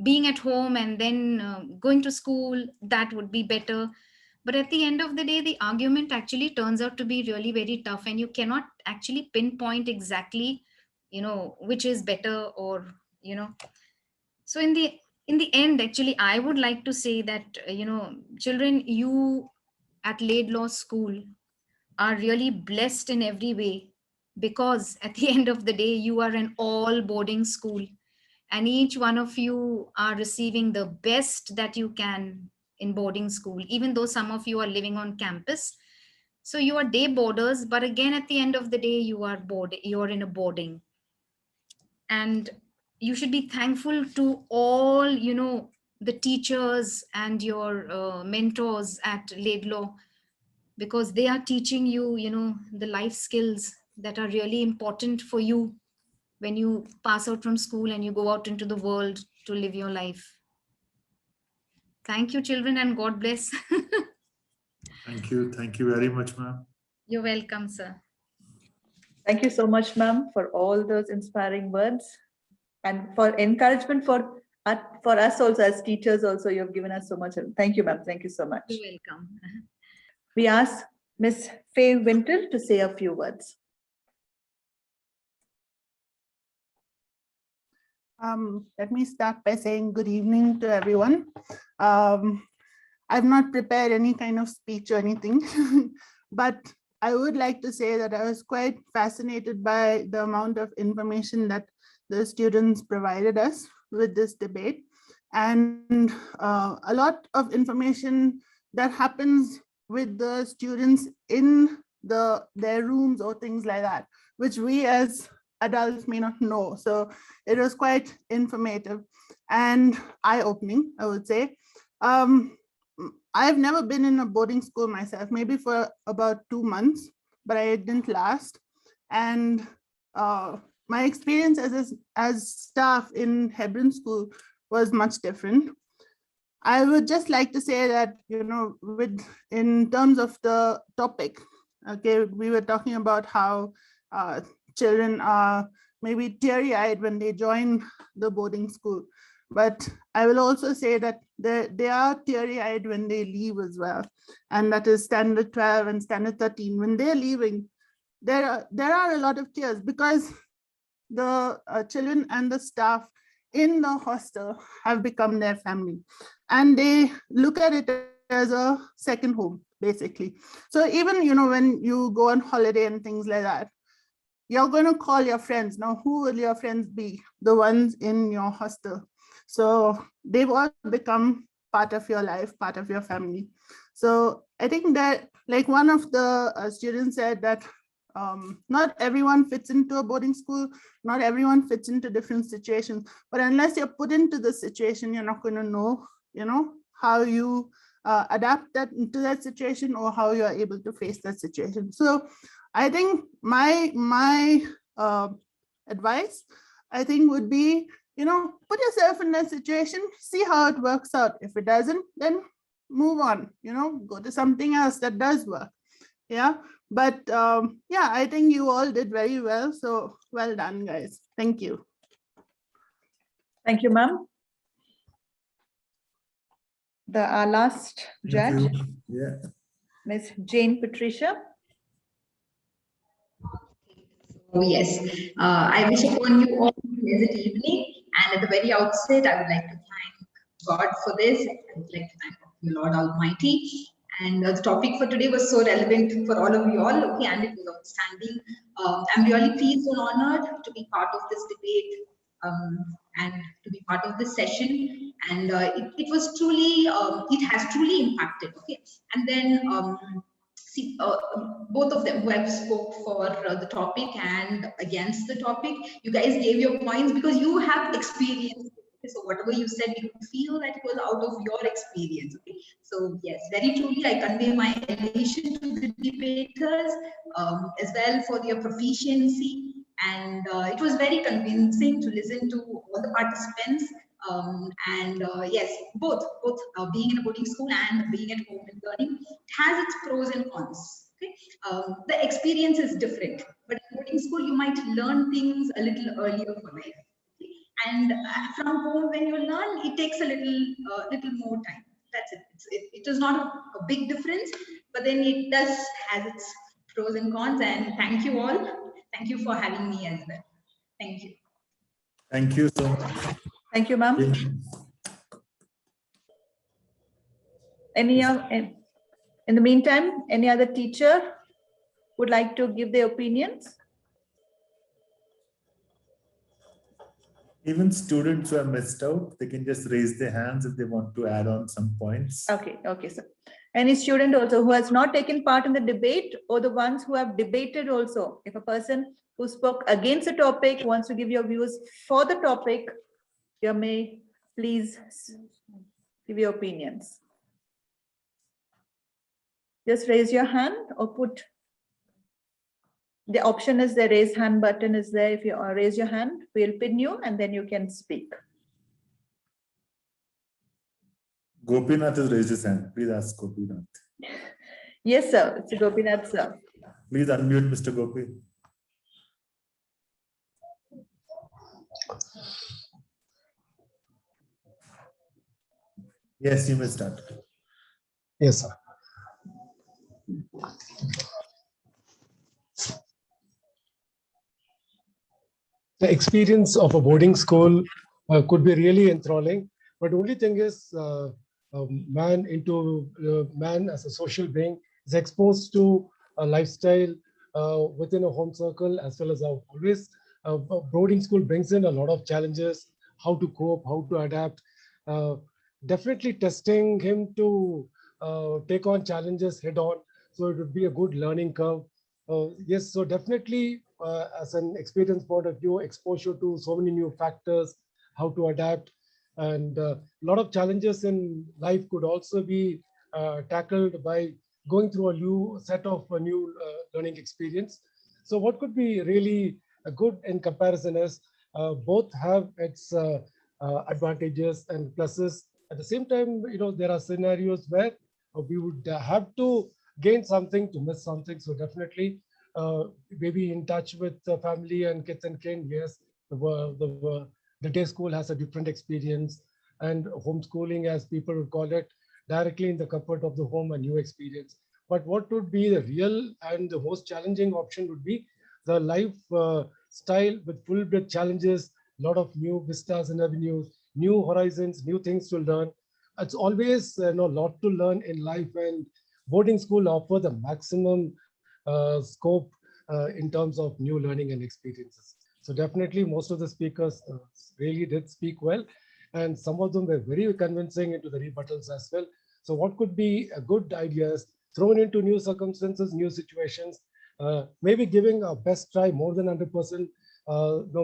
being at home and then going to school, that would be better. But at the end of the day, the argument actually turns out to be really very tough, and you cannot actually pinpoint exactly which is better, or so in the end, actually, I would like to say that children, you at Laidlaw School are really blessed in every way, because at the end of the day, you are an all boarding school, and each one of you are receiving the best that you can in boarding school, even though some of you are living on campus. So you are day boarders, but again, at the end of the day, you're in a boarding. And you should be thankful to all the teachers and your mentors at Laidlaw, because they are teaching you the life skills that are really important for you when you pass out from school and you go out into the world to live your life. Thank you, children, and God bless. Thank you. Thank you very much, ma'am. You're welcome, sir. Thank you so much, ma'am, for all those inspiring words and for encouragement for us also as teachers. Also, you have given us so much. Thank you, ma'am. Thank you so much. You're welcome. We ask Miss Faye Wintle to say a few words. Let me start by saying good evening to everyone. I've not prepared any kind of speech or anything, but I would like to say that I was quite fascinated by the amount of information that the students provided us with this debate, and a lot of information that happens with the students in their rooms or things like that, which we as adults may not know. So it was quite informative and eye-opening, I would say. I've never been in a boarding school myself, maybe for about 2 months, but I didn't last. And my experience as staff in Hebron School was much different. I would just like to say that, in terms of the topic, okay, we were talking about how children are maybe teary-eyed when they join the boarding school. But I will also say that they are teary-eyed when they leave as well. And that is standard 12 and standard 13. When they're leaving, there are a lot of tears, because the children and the staff in the hostel have become their family. And they look at it as a second home, basically. So even, when you go on holiday and things like that, you're going to call your friends. Now, who will your friends be? The ones in your hostel. So they've all become part of your life, part of your family. So I think that, like one of the students said, that not everyone fits into a boarding school, not everyone fits into different situations, but unless you're put into the situation, you're not going to know, how you adapt to that situation, or how you are able to face that situation. So I think my advice, I think, would be, put yourself in that situation, see how it works out. If it doesn't, then move on, go to something else that does work. Yeah. But yeah, I think you all did very well. So well done, guys. Thank you. Thank you, ma'am. Our last judge, Yeah. Miss Jain Petrezia. Oh, yes. I wish upon you all a pleasant evening. And at the very outset, I would like to thank God for this. I would like to thank the Lord Almighty. And the topic for today was so relevant for all of you all. Okay, and it was outstanding. I'm really pleased and honored to be part of this debate and to be part of this session. And it was truly, it has truly impacted. Okay, and then. See, both of them who have spoke for the topic and against the topic, you guys gave your points because you have experience. So whatever you said, you feel that it was out of your experience. Okay? So yes, very truly, I convey my elation to the debaters as well for their proficiency. And it was very convincing to listen to all the participants. Yes, both being in a boarding school and being at home and learning, it has its pros and cons. Okay, the experience is different, but in boarding school you might learn things a little earlier for life. Okay? And from home, when you learn, it takes a little more time. That's it. It is not a big difference, but then it does has its pros and cons. And thank you all. Thank you for having me as well. Thank you. Thank you so much. Thank you, ma'am. In the meantime, any other teacher would like to give their opinions? Even students who are missed out, they can just raise their hands if they want to add on some points. Okay, sir. Any student also who has not taken part in the debate, or the ones who have debated also, if a person who spoke against the topic wants to give your views for the topic, you may please give your opinions. Just raise your hand or put, the option is the raise hand button is there. If you raise your hand, we'll pin you and then you can speak. Gopinath has raised his hand. Please ask Gopinath. Yes, sir. It's Gopinath, sir. Please unmute Mr. Gopi. Yes, you may start. Yes, sir. The experience of a boarding school could be really enthralling, but the only thing is man as a social being is exposed to a lifestyle within a home circle, as well as always boarding school brings in a lot of challenges, how to cope, how to adapt, definitely testing him to take on challenges head on. So it would be a good learning curve. Yes, so definitely as an experience point of view, exposure to so many new factors, how to adapt, and a lot of challenges in life could also be tackled by going through a new set of a new learning experience. So what could be really good in comparison is both have its advantages and pluses. At the same time, there are scenarios where we would have to gain something to miss something. So definitely maybe in touch with the family and kids and kin. Yes, the day school has a different experience, and homeschooling, as people would call it, directly in the comfort of the home, a new experience. But what would be the real and the most challenging option would be the life style with full with challenges, a lot of new vistas and avenues, new horizons, new things to learn. It's always a lot to learn in life, and boarding school offer the maximum scope in terms of new learning and experiences. So definitely most of the speakers really did speak well, and some of them were very convincing into the rebuttals as well. So what could be a good ideas thrown into new circumstances, new situations, maybe giving our best try more than 100%,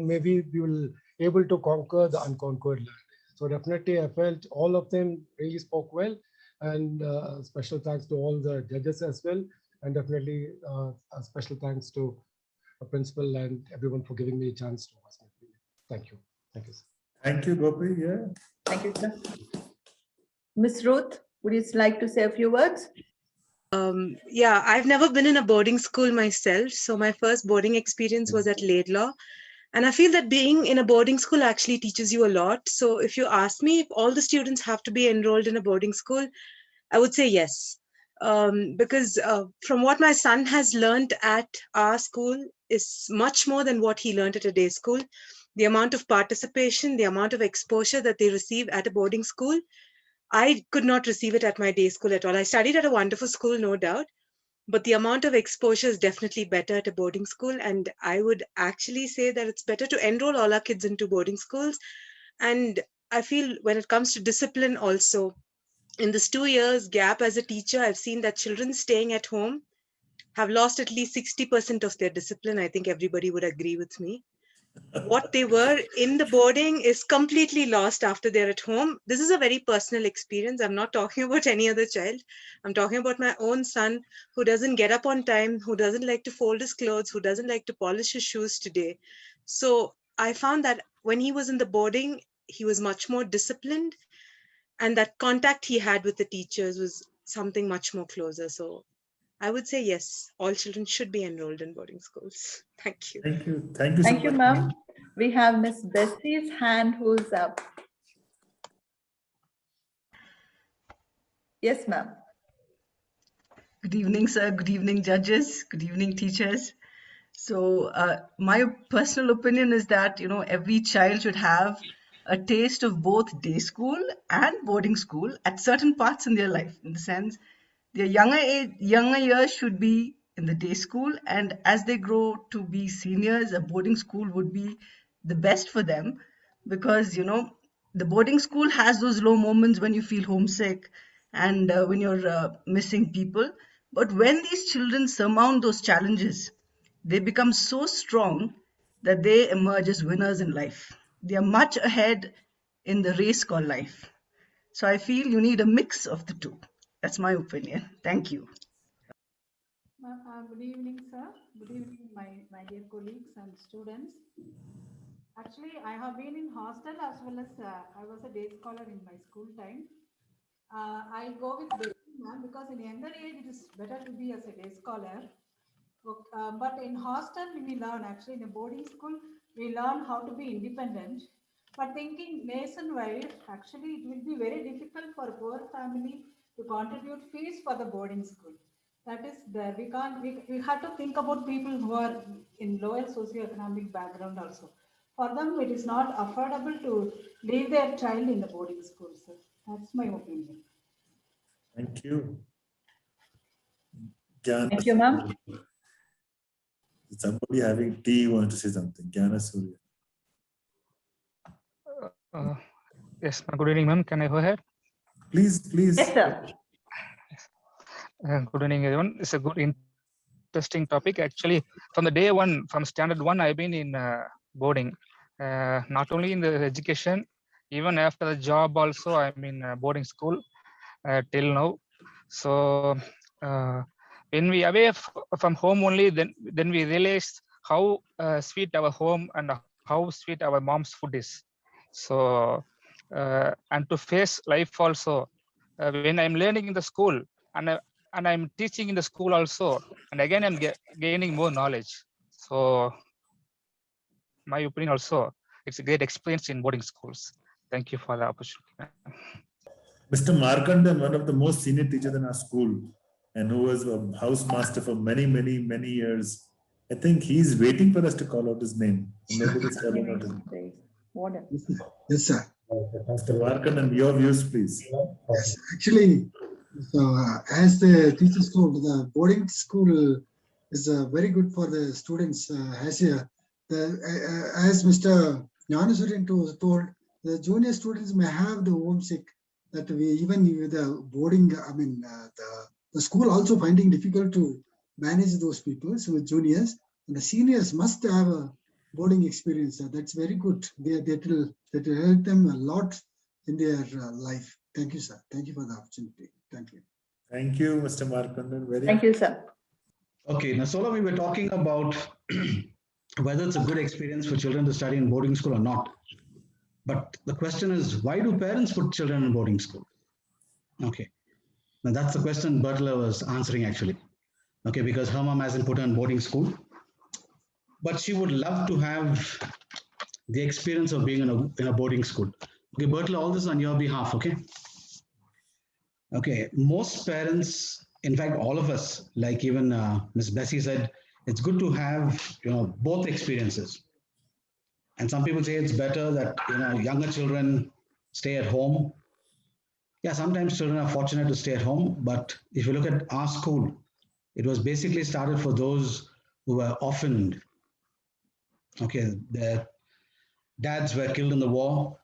maybe we will able to conquer the unconquered land. So definitely I felt all of them really spoke well, and special thanks to all the judges as well, and definitely a special thanks to the principal and everyone for giving me a chance to ask my opinion. Thank you. Thank you, sir. Thank you, Gopi. Yeah. Thank you, sir. Ms. Ruth, would you like to say a few words? Yeah, I've never been in a boarding school myself. So my first boarding experience was at Laidlaw. And I feel that being in a boarding school actually teaches you a lot. So if you ask me if all the students have to be enrolled in a boarding school, I would say yes. Because from what my son has learned at our school is much more than what he learned at a day school. The amount of participation, the amount of exposure that they receive at a boarding school, I could not receive it at my day school at all. I studied at a wonderful school, no doubt, but the amount of exposure is definitely better at a boarding school. And I would actually say that it's better to enroll all our kids into boarding schools. And I feel when it comes to discipline also, in this 2 years gap as a teacher, I've seen that children staying at home have lost at least 60% of their discipline. I think everybody would agree with me. What they were in the boarding is completely lost after they're at home. This is a very personal experience. I'm not talking about any other child. I'm talking about my own son who doesn't get up on time, who doesn't like to fold his clothes, who doesn't like to polish his shoes today. So I found that when he was in the boarding, he was much more disciplined, and that contact he had with the teachers was something much more closer. So I would say yes, all children should be enrolled in boarding schools. Thank you. Thank you. Thank you so Thank you, much. ma'am. We have Miss Bessie's hand who's up. Yes, ma'am. Good evening, sir. Good evening, judges. Good evening, teachers. So my personal opinion is that, every child should have a taste of both day school and boarding school at certain parts in their life. In the sense, their younger years should be in the day school, and as they grow to be seniors, a boarding school would be the best for them, because, the boarding school has those low moments when you feel homesick and when you're missing people. But when these children surmount those challenges, they become so strong that they emerge as winners in life. They are much ahead in the race called life. So I feel you need a mix of the two. That's my opinion. Thank you. Good evening, sir. Good evening, my dear colleagues and students. Actually, I have been in hostel as well as I was a day scholar in my school time. I go with Betty, ma'am, because in younger age it is better to be as a day scholar. But in hostel we learn, actually in a boarding school we learn how to be independent. But thinking nationwide, actually it will be very difficult for a poor family to contribute fees for the boarding school. That is there. We have to think about people who are in lower socioeconomic background also. For them, it is not affordable to leave their child in the boarding school, sir. That's my opinion. Thank you. Thank you, ma'am. Somebody having tea wants to say something. Jnana Surya. Yes, good evening, ma'am. Can I go ahead? Please. Yes, sir. Good evening, everyone. It's a good, interesting topic. Actually, from the day one, from standard one, I've been in boarding. Not only in the education, even after the job also, I'm in boarding school till now. So when we away from home only, then we realize how sweet our home and how sweet our mom's food is. So and to face life also, when I'm learning in the school and I'm teaching in the school also, and again I'm gaining more knowledge. So my opinion also, it's a great experience in boarding schools. Thank you for the opportunity. Mr. Markandan, one of the most senior teachers in our school, and who was a housemaster for many, many, many years. I think he's waiting for us to call out his name. Nobody's calling out his name. Yes, sir. Mr. Markandan, your views, please. Yes, actually, so as the teachers told, the boarding school is very good for the students. As Mr. Jnanasurian told, the junior students may have the homesick that we even with the boarding. I mean, the school also finding difficult to manage those people. So with juniors and the seniors must have a boarding experience. That's very good. That will help them a lot in their life. Thank you, sir. Thank you for the opportunity. Thank you. Thank you, Mr. Markandan. Thank you, sir. Okay, now Sola, we were talking about whether it's a good experience for children to study in boarding school or not. But the question is, why do parents put children in boarding school? Okay, now that's the question Butler was answering actually. Okay, because her mom hasn't put her in boarding school. but she would love to have the experience of being in a boarding school. Okay, Bertla, all this on your behalf, okay? Okay, most parents, in fact, all of us, like even Miss Bessie said, it's good to have, both experiences. And some people say it's better that, younger children stay at home. Yeah, sometimes children are fortunate to stay at home, but if you look at our school, it was basically started for those who were orphaned. Okay, their dads were killed in the war,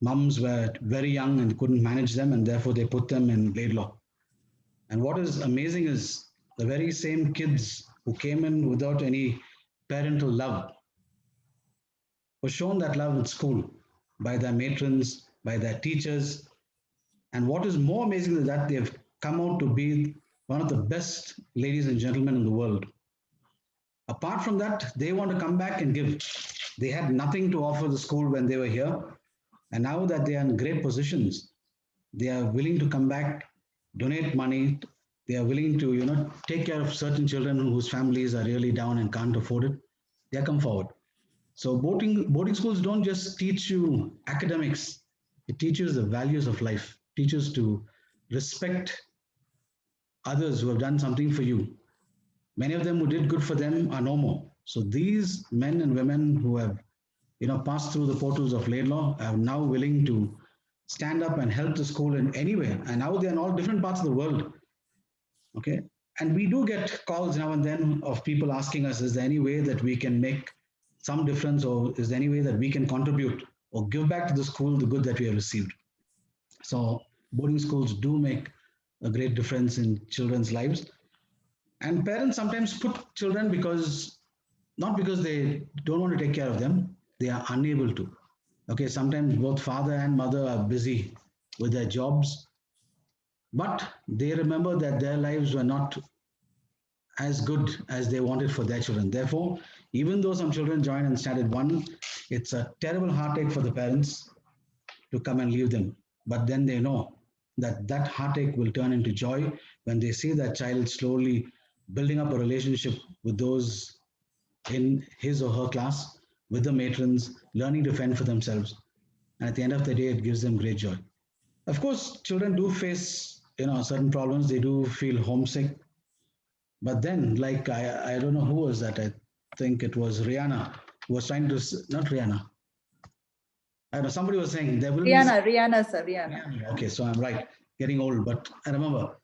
mums were very young and couldn't manage them, and therefore they put them in Laidlaw. And what is amazing is the very same kids who came in without any parental love were shown that love in school by their matrons, by their teachers. And what is more amazing is that they've come out to be one of the best ladies and gentlemen in the world. Apart from that, they want to come back and give. They had nothing to offer the school when they were here. And now that they are in great positions, they are willing to come back, donate money. They are willing to, take care of certain children whose families are really down and can't afford it. They come forward. So boarding schools don't just teach you academics. It teaches the values of life. It teaches to respect others who have done something for you. Many of them who did good for them are no more. So these men and women who have, passed through the portals of Laidlaw are now willing to stand up and help the school in any way. And now they're in all different parts of the world. Okay. And we do get calls now and then of people asking us, is there any way that we can make some difference, or is there any way that we can contribute or give back to the school the good that we have received? So boarding schools do make a great difference in children's lives. And parents sometimes put children not because they don't want to take care of them, they are unable to. Okay, sometimes both father and mother are busy with their jobs, but they remember that their lives were not as good as they wanted for their children. Therefore, even though some children join in standard 1, it's a terrible heartache for the parents to come and leave them. But then they know that heartache will turn into joy when they see that child slowly building up a relationship with those in his or her class, with the matrons, learning to fend for themselves. And at the end of the day, it gives them great joy. Of course, children do face, certain problems. They do feel homesick. But then, like, I don't know who was that. I think it was Rihanna who was trying to, not Rihanna. I don't know, somebody was saying there will be. Rihanna, sir, Rihanna. Okay, so I'm right, getting old, but I remember.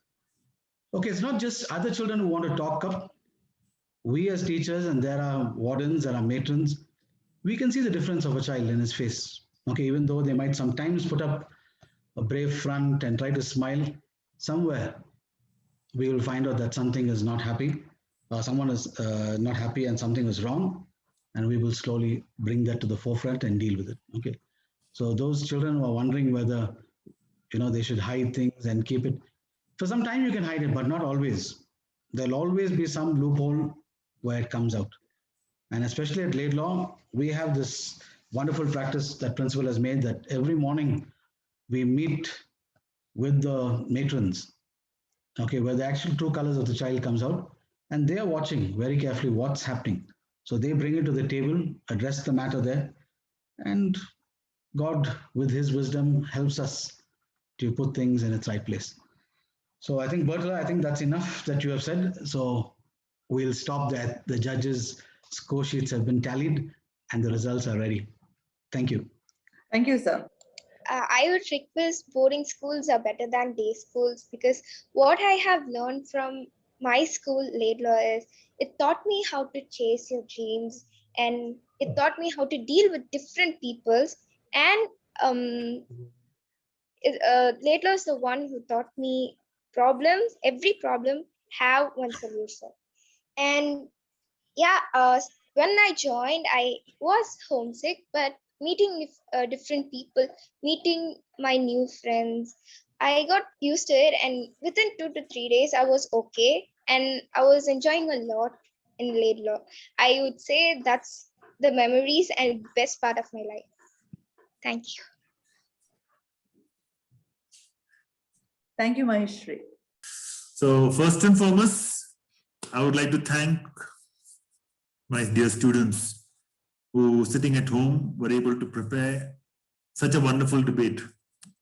Okay, it's not just other children who want to talk up. We as teachers, and there are wardens, there are matrons, we can see the difference of a child in his face. Okay, even though they might sometimes put up a brave front and try to smile, somewhere we will find out that something is not happy, someone is not happy and something is wrong, and we will slowly bring that to the forefront and deal with it. Okay, so those children who are wondering whether they should hide things and keep it, for some time you can hide it, but not always. There'll always be some loophole where it comes out. And especially at Laidlaw, we have this wonderful practice that principal has made, that every morning we meet with the matrons, okay, where the actual true colors of the child comes out, and they are watching very carefully what's happening. So they bring it to the table, address the matter there, and God, with his wisdom, helps us to put things in its right place. So I think, Bertla, I think that's enough that you have said. So we'll stop there. The judges' score sheets have been tallied and the results are ready. Thank you. Thank you, sir. I would request boarding schools are better than day schools, because what I have learned from my school, Laidlaw, is it taught me how to chase your dreams, and it taught me how to deal with different peoples. And Laidlaw is the one who taught me problems. Every problem have one solution. And yeah, when I joined, I was homesick, but meeting different people, meeting my new friends, I got used to it, and within 2 to 3 days I was okay, and I was enjoying a lot in Laidlaw. I would say that's the memories and best part of my life. Thank you. Thank you, Maheshri. So first and foremost, I would like to thank my dear students who sitting at home were able to prepare such a wonderful debate.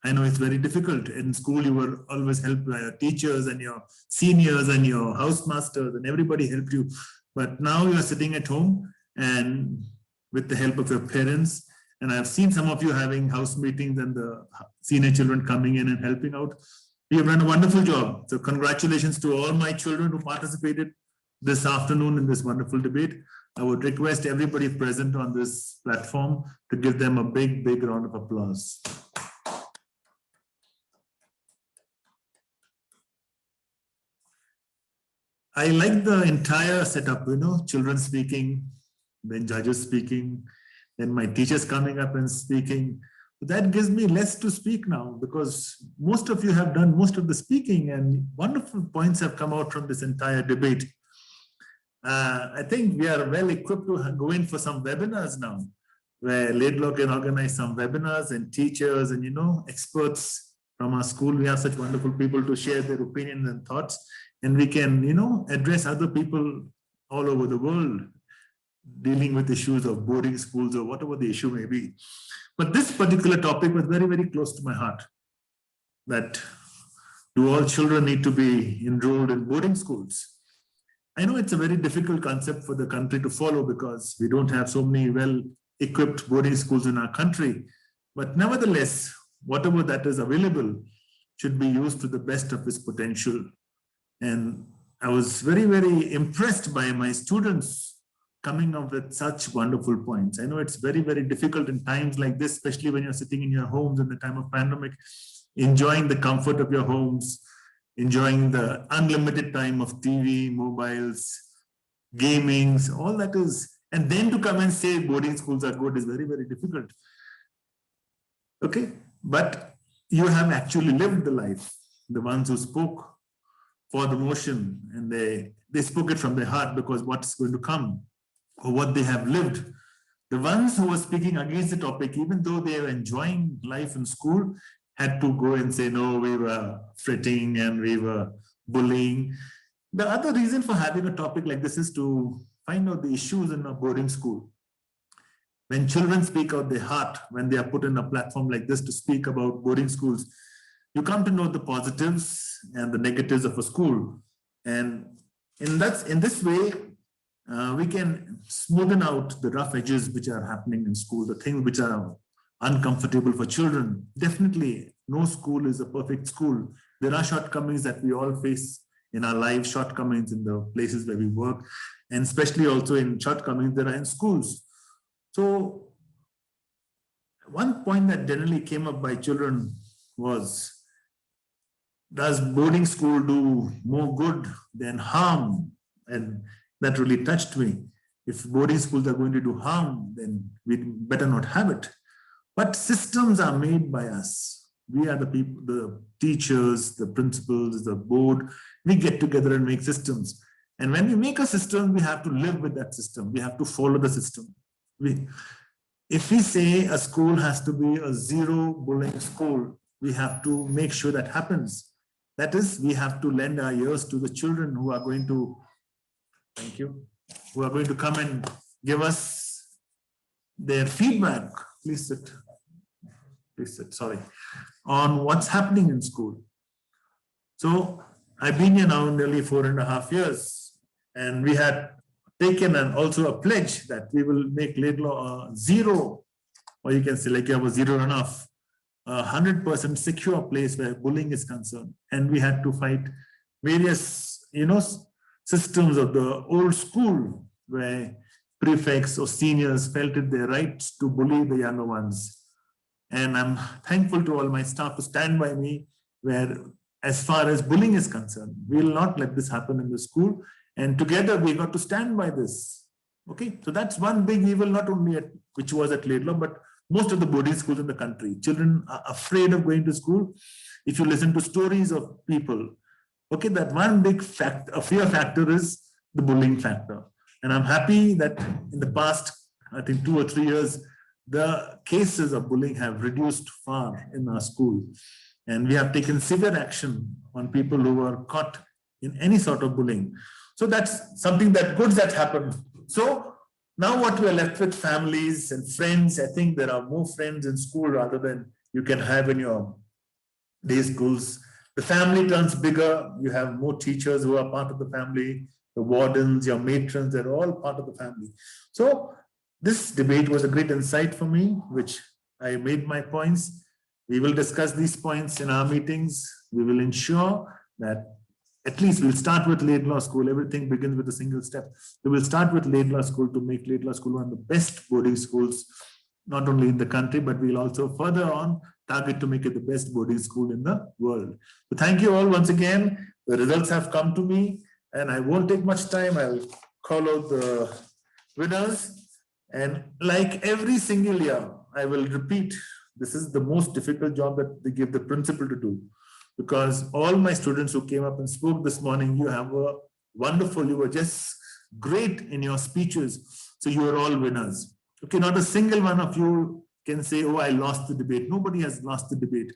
I know it's very difficult. In school, you were always helped by your teachers and your seniors and your housemasters, and everybody helped you. But now you are sitting at home and with the help of your parents. And I've seen some of you having house meetings and the senior children coming in and helping out. You have done a wonderful job. So congratulations to all my children who participated this afternoon in this wonderful debate. I would request everybody present on this platform to give them a big, big round of applause. I like the entire setup, children speaking, then judges speaking, then my teachers coming up and speaking. That gives me less to speak now because most of you have done most of the speaking and wonderful points have come out from this entire debate. I think we are well equipped to go in for some webinars now, where Laidlaw can organize some webinars and teachers and, experts from our school. We have such wonderful people to share their opinions and thoughts. And we can, address other people all over the world dealing with issues of boarding schools or whatever the issue may be. But this particular topic was very, very close to my heart. That do all children need to be enrolled in boarding schools? I know it's a very difficult concept for the country to follow because we don't have so many well-equipped boarding schools in our country. But nevertheless, whatever that is available should be used to the best of its potential. And I was very, very impressed by my students coming up with such wonderful points. I know it's very, very difficult in times like this, especially when you're sitting in your homes in the time of pandemic, enjoying the comfort of your homes, enjoying the unlimited time of TV, mobiles, gamings, all that is. And then to come and say boarding schools are good is very, very difficult. Okay, but you have actually lived the life. The ones who spoke for the motion and they spoke it from their heart because what's going to come or what they have lived. The ones who were speaking against the topic, even though they were enjoying life in school, had to go and say, no, we were fretting and we were bullying. The other reason for having a topic like this is to find out the issues in a boarding school. When children speak out their heart, when they are put in a platform like this to speak about boarding schools, you come to know the positives and the negatives of a school. And in this way, we can smoothen out the rough edges which are happening in school, the things which are uncomfortable for children. Definitely, no school is a perfect school. There are shortcomings that we all face in our lives, shortcomings in the places where we work, and especially also in shortcomings that are in schools. So one point that generally came up by children was, does boarding school do more good than harm? And that really touched me. If boarding schools are going to do harm, then we better not have it. But systems are made by us. We are the people, the teachers, the principals, the board. We get together and make systems. And when we make a system, we have to live with that system. We have to follow the system. If we say a school has to be a zero bullying school, we have to make sure that happens. That is, we have to lend our ears to the children who are going to, thank you, who are going to come and give us their feedback. Please sit, sorry, on what's happening in school. So I've been here now nearly 4.5 years, and we had taken also a pledge that we will make Laidlaw a zero, or you can say like you have a zero runoff, 100% secure place where bullying is concerned. And we had to fight various, systems of the old school where prefects or seniors felt it their right to bully the younger ones. And I'm thankful to all my staff to stand by me where, as far as bullying is concerned, we will not let this happen in the school. And together we got to stand by this. Okay, so that's one big evil, not only which was at Laidlaw, but most of the boarding schools in the country. Children are afraid of going to school. If you listen to stories of people, okay, that one big fear factor is the bullying factor. And I'm happy that in the past, I think 2 or 3 years, the cases of bullying have reduced far in our school. And we have taken severe action on people who were caught in any sort of bullying. So that's something that good that happened. So Now what we are left with, families and friends. I think there are more friends in school rather than you can have in your day schools. The family turns bigger. You have more teachers who are part of the family, the wardens, your matrons, they're all part of the family. So this debate was a great insight for me, which I made my points. We will discuss these points in our meetings. We will ensure that at least we'll start with Laidlaw School. Everything begins with a single step. We will start with Laidlaw School to make Laidlaw School one of the best boarding schools, not only in the country, but we'll also further on target to make it the best boarding school in the world. So thank you all once again. The results have come to me and I won't take much time. I'll call out the winners. And like every single year, I will repeat, this is the most difficult job that they give the principal to do. Because all my students who came up and spoke this morning, you have a wonderful, you were just great in your speeches. So you are all winners. Okay, not a single one of you can say, oh, I lost the debate. Nobody has lost the debate.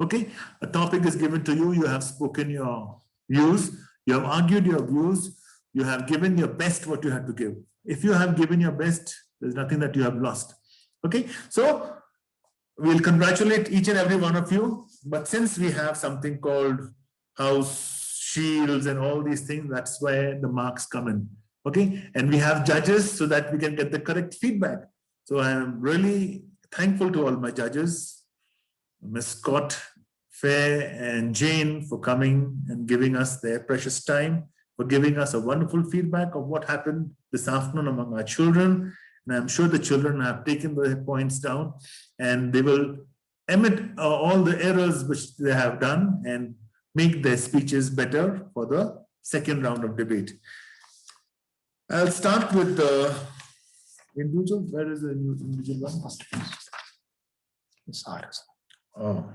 Okay, a topic is given to you. You have spoken your views. You have argued your views. You have given your best what you had to give. If you have given your best, there's nothing that you have lost. Okay, so we'll congratulate each and every one of you. But since we have something called house shields and all these things, that's where the marks come in. Okay, and we have judges so that we can get the correct feedback. So I am really thankful to all my judges, Ms. Scott, Faye, and Jain for coming and giving us their precious time, for giving us a wonderful feedback of what happened this afternoon among our children. And I'm sure the children have taken their points down and they will omit all the errors which they have done and make their speeches better for the second round of debate. I'll start with the individual. Where is the individual one? Oh.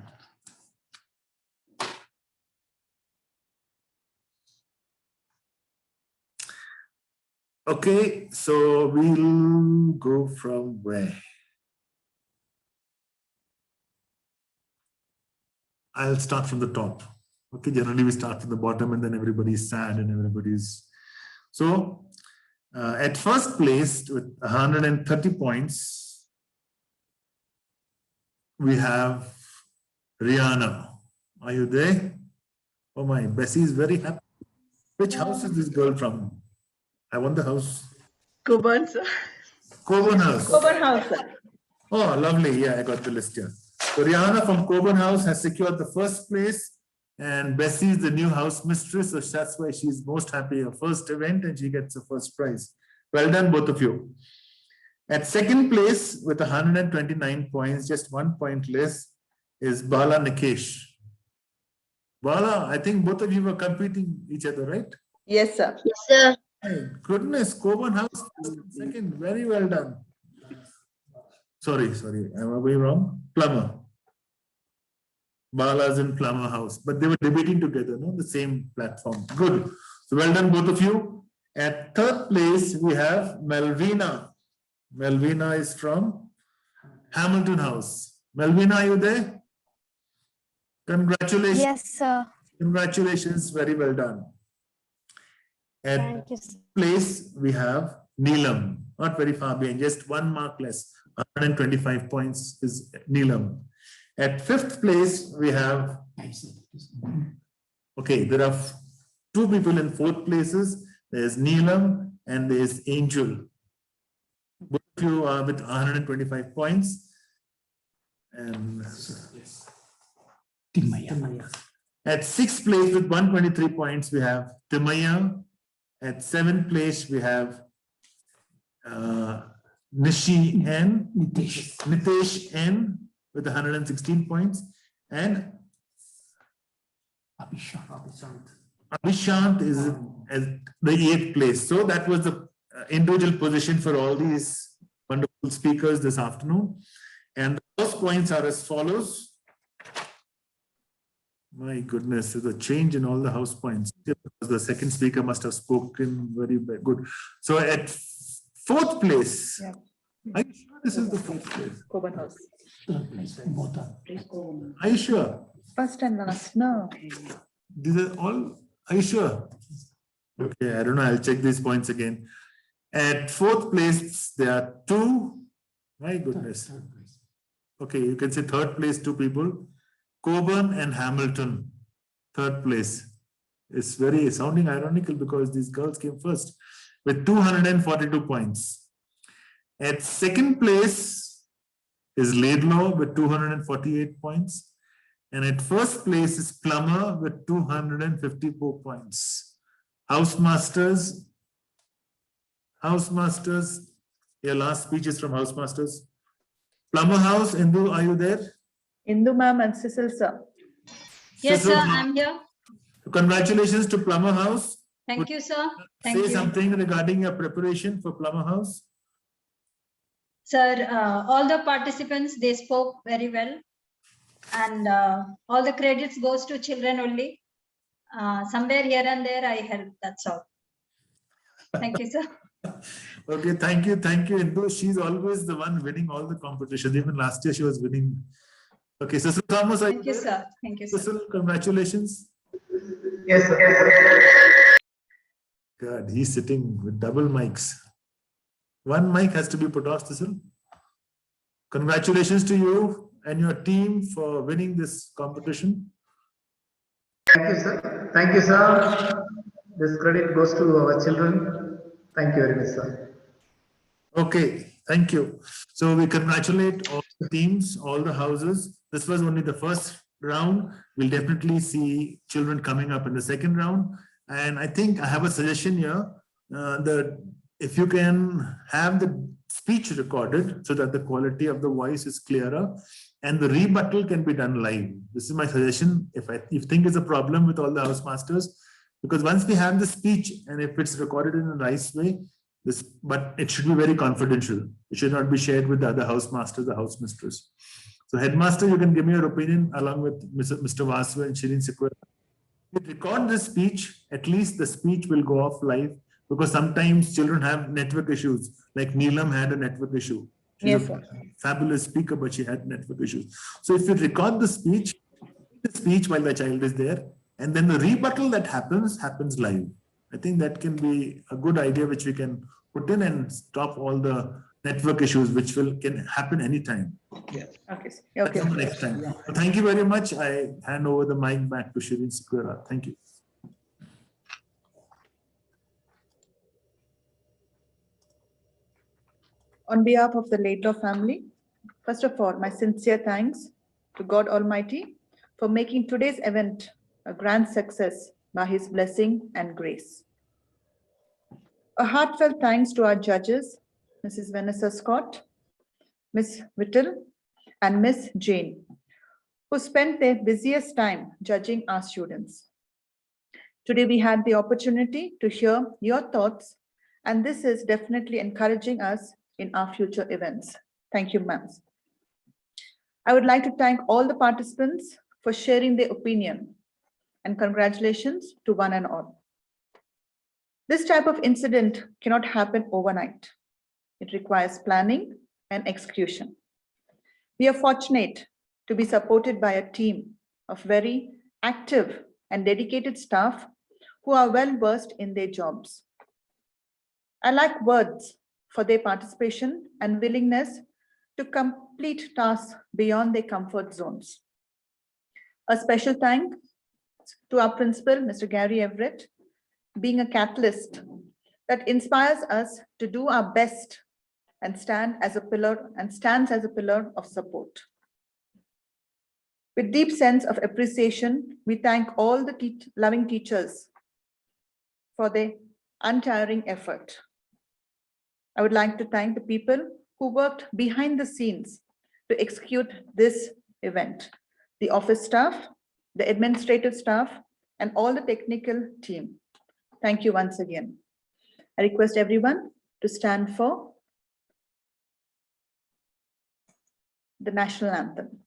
Okay, so we'll go from where? I'll start from the top. Okay, generally we start from the bottom and then everybody's sad and everybody's... So, at first place with 130 points, we have Rihanna. Are you there? Oh my, Bessie is very happy. Which house is this girl from? I want the house. Coburn, sir. Coburn House. Coburn House, sir. Oh, lovely. Yeah, I got the list here. So Rihanna from Coburn House has secured the first place. And Bessie is the new house mistress. So that's why she's most happy. Her first event and she gets the first prize. Well done, both of you. At second place with 129 points, just 1 point less, is Bala Nikesh. Bala, I think both of you were competing each other, right? Yes, sir. Yes, sir. Hey, goodness, Coburn House, second, very well done. Sorry, am I way wrong? Plumber. Bala's in Plumber House, but they were debating together, no? The same platform. Good. So well done, both of you. At third place, we have Melvina. Melvina is from Hamilton House. Melvina, are you there? Congratulations. Yes, sir. Congratulations, very well done. At Thank you, sir. place, we have Neelam, not very far behind, just 1 mark less, 125 points is Neelam. At fifth place, we have, okay, there are 2 people in fourth places. There's Neelam and there's Angel. Both of you are with 125 points. And at sixth place with 123 points, we have Timaya. At seventh place, we have Nitesh N with 116 points. And Abhishant is at the 8th place. So that was the individual position for all these wonderful speakers this afternoon. And those points are as follows. My goodness, there's a change in all the house points. The second speaker must have spoken very good. So at 4th place, yeah. Are you sure this is the 4th place? Coburn House. Are you sure? First and last, no. These are all, are you sure? Okay, I don't know, I'll check these points again. At fourth place, there are two. My goodness. Okay, you can say third place, two people. Coburn and Hamilton, third place. It's very sounding ironical because these girls came first with 242 points. At second place is Laidlaw with 248 points. And at first place is Plummer with 254 points. Housemasters, your last speech is from Housemasters. Plummer House, Indu, are you there? Indu ma'am and Cecil sir. Yes, Cecil, sir, I'm here. Congratulations to Plummer House. Thank you, sir. Say Thank you. something regarding your preparation for Plummer House. Sir, all the participants, they spoke very well. And all the credits goes to children only. Somewhere here and there I helped, that's all. Thank you, sir. Okay, thank you, Indu. She's always the one winning all the competitions. Even last year she was winning. Okay, Cecil Thomas, Thank you, sir. Thank you, sir. Cecil, congratulations. Yes, sir. God, he's sitting with double mics. One mic has to be put off, Cecil. Congratulations to you and your team for winning this competition. Thank you, sir. Thank you, sir. This credit goes to our children. Thank you very much, sir. Okay, thank you. So we congratulate all the teams, all the houses. This was only the first round. We'll definitely see children coming up in the second round. And I think I have a suggestion here that if you can have the speech recorded so that the quality of the voice is clearer and the rebuttal can be done live. This is my suggestion. If you think it's a problem with all the house masters, because once we have the speech and if it's recorded in a nice way, but it should be very confidential. It should not be shared with the other house masters, the house mistress. So headmaster, you can give me your opinion along with Mr. Vasu and Shirin Sequoia. If you record this speech, at least the speech will go off live because sometimes children have network issues. Like Neelam had a network issue. She's a fabulous speaker, but she had network issues. So if you record the speech while the child is there, and then the rebuttal that happens live. I think that can be a good idea which we can put in and stop all the network issues which can happen anytime. Yeah. Okay. Okay. Next time. Yeah. So thank you very much. I hand over the mic back to Shirin Sequoia. Thank you. On behalf of the Laidlaw family, first of all, my sincere thanks to God Almighty for making today's event a grand success by His blessing and grace. A heartfelt thanks to our judges, Mrs. Vanessa Scott, Ms. Wintle, and Ms. Jain, who spent their busiest time judging our students. Today we had the opportunity to hear your thoughts, and this is definitely encouraging us in our future events. Thank you, ma'am. I would like to thank all the participants for sharing their opinion, and congratulations to one and all. This type of incident cannot happen overnight. It requires planning and execution. We are fortunate to be supported by a team of very active and dedicated staff who are well versed in their jobs. I like words for their participation and willingness to complete tasks beyond their comfort zones. A special thanks to our principal, Mr. Gary Everett, being a catalyst that inspires us to do our best and stands as a pillar of support. With deep sense of appreciation, we thank all the loving teachers for their untiring effort. I would like to thank the people who worked behind the scenes to execute this event, the office staff, the administrative staff, and all the technical team. Thank you once again. I request everyone to stand for the national anthem.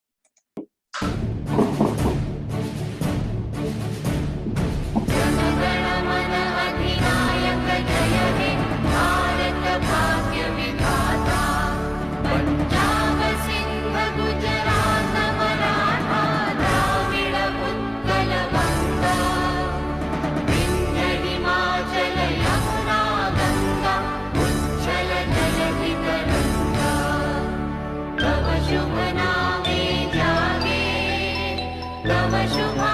शुभ नामे जागे, तव शुभ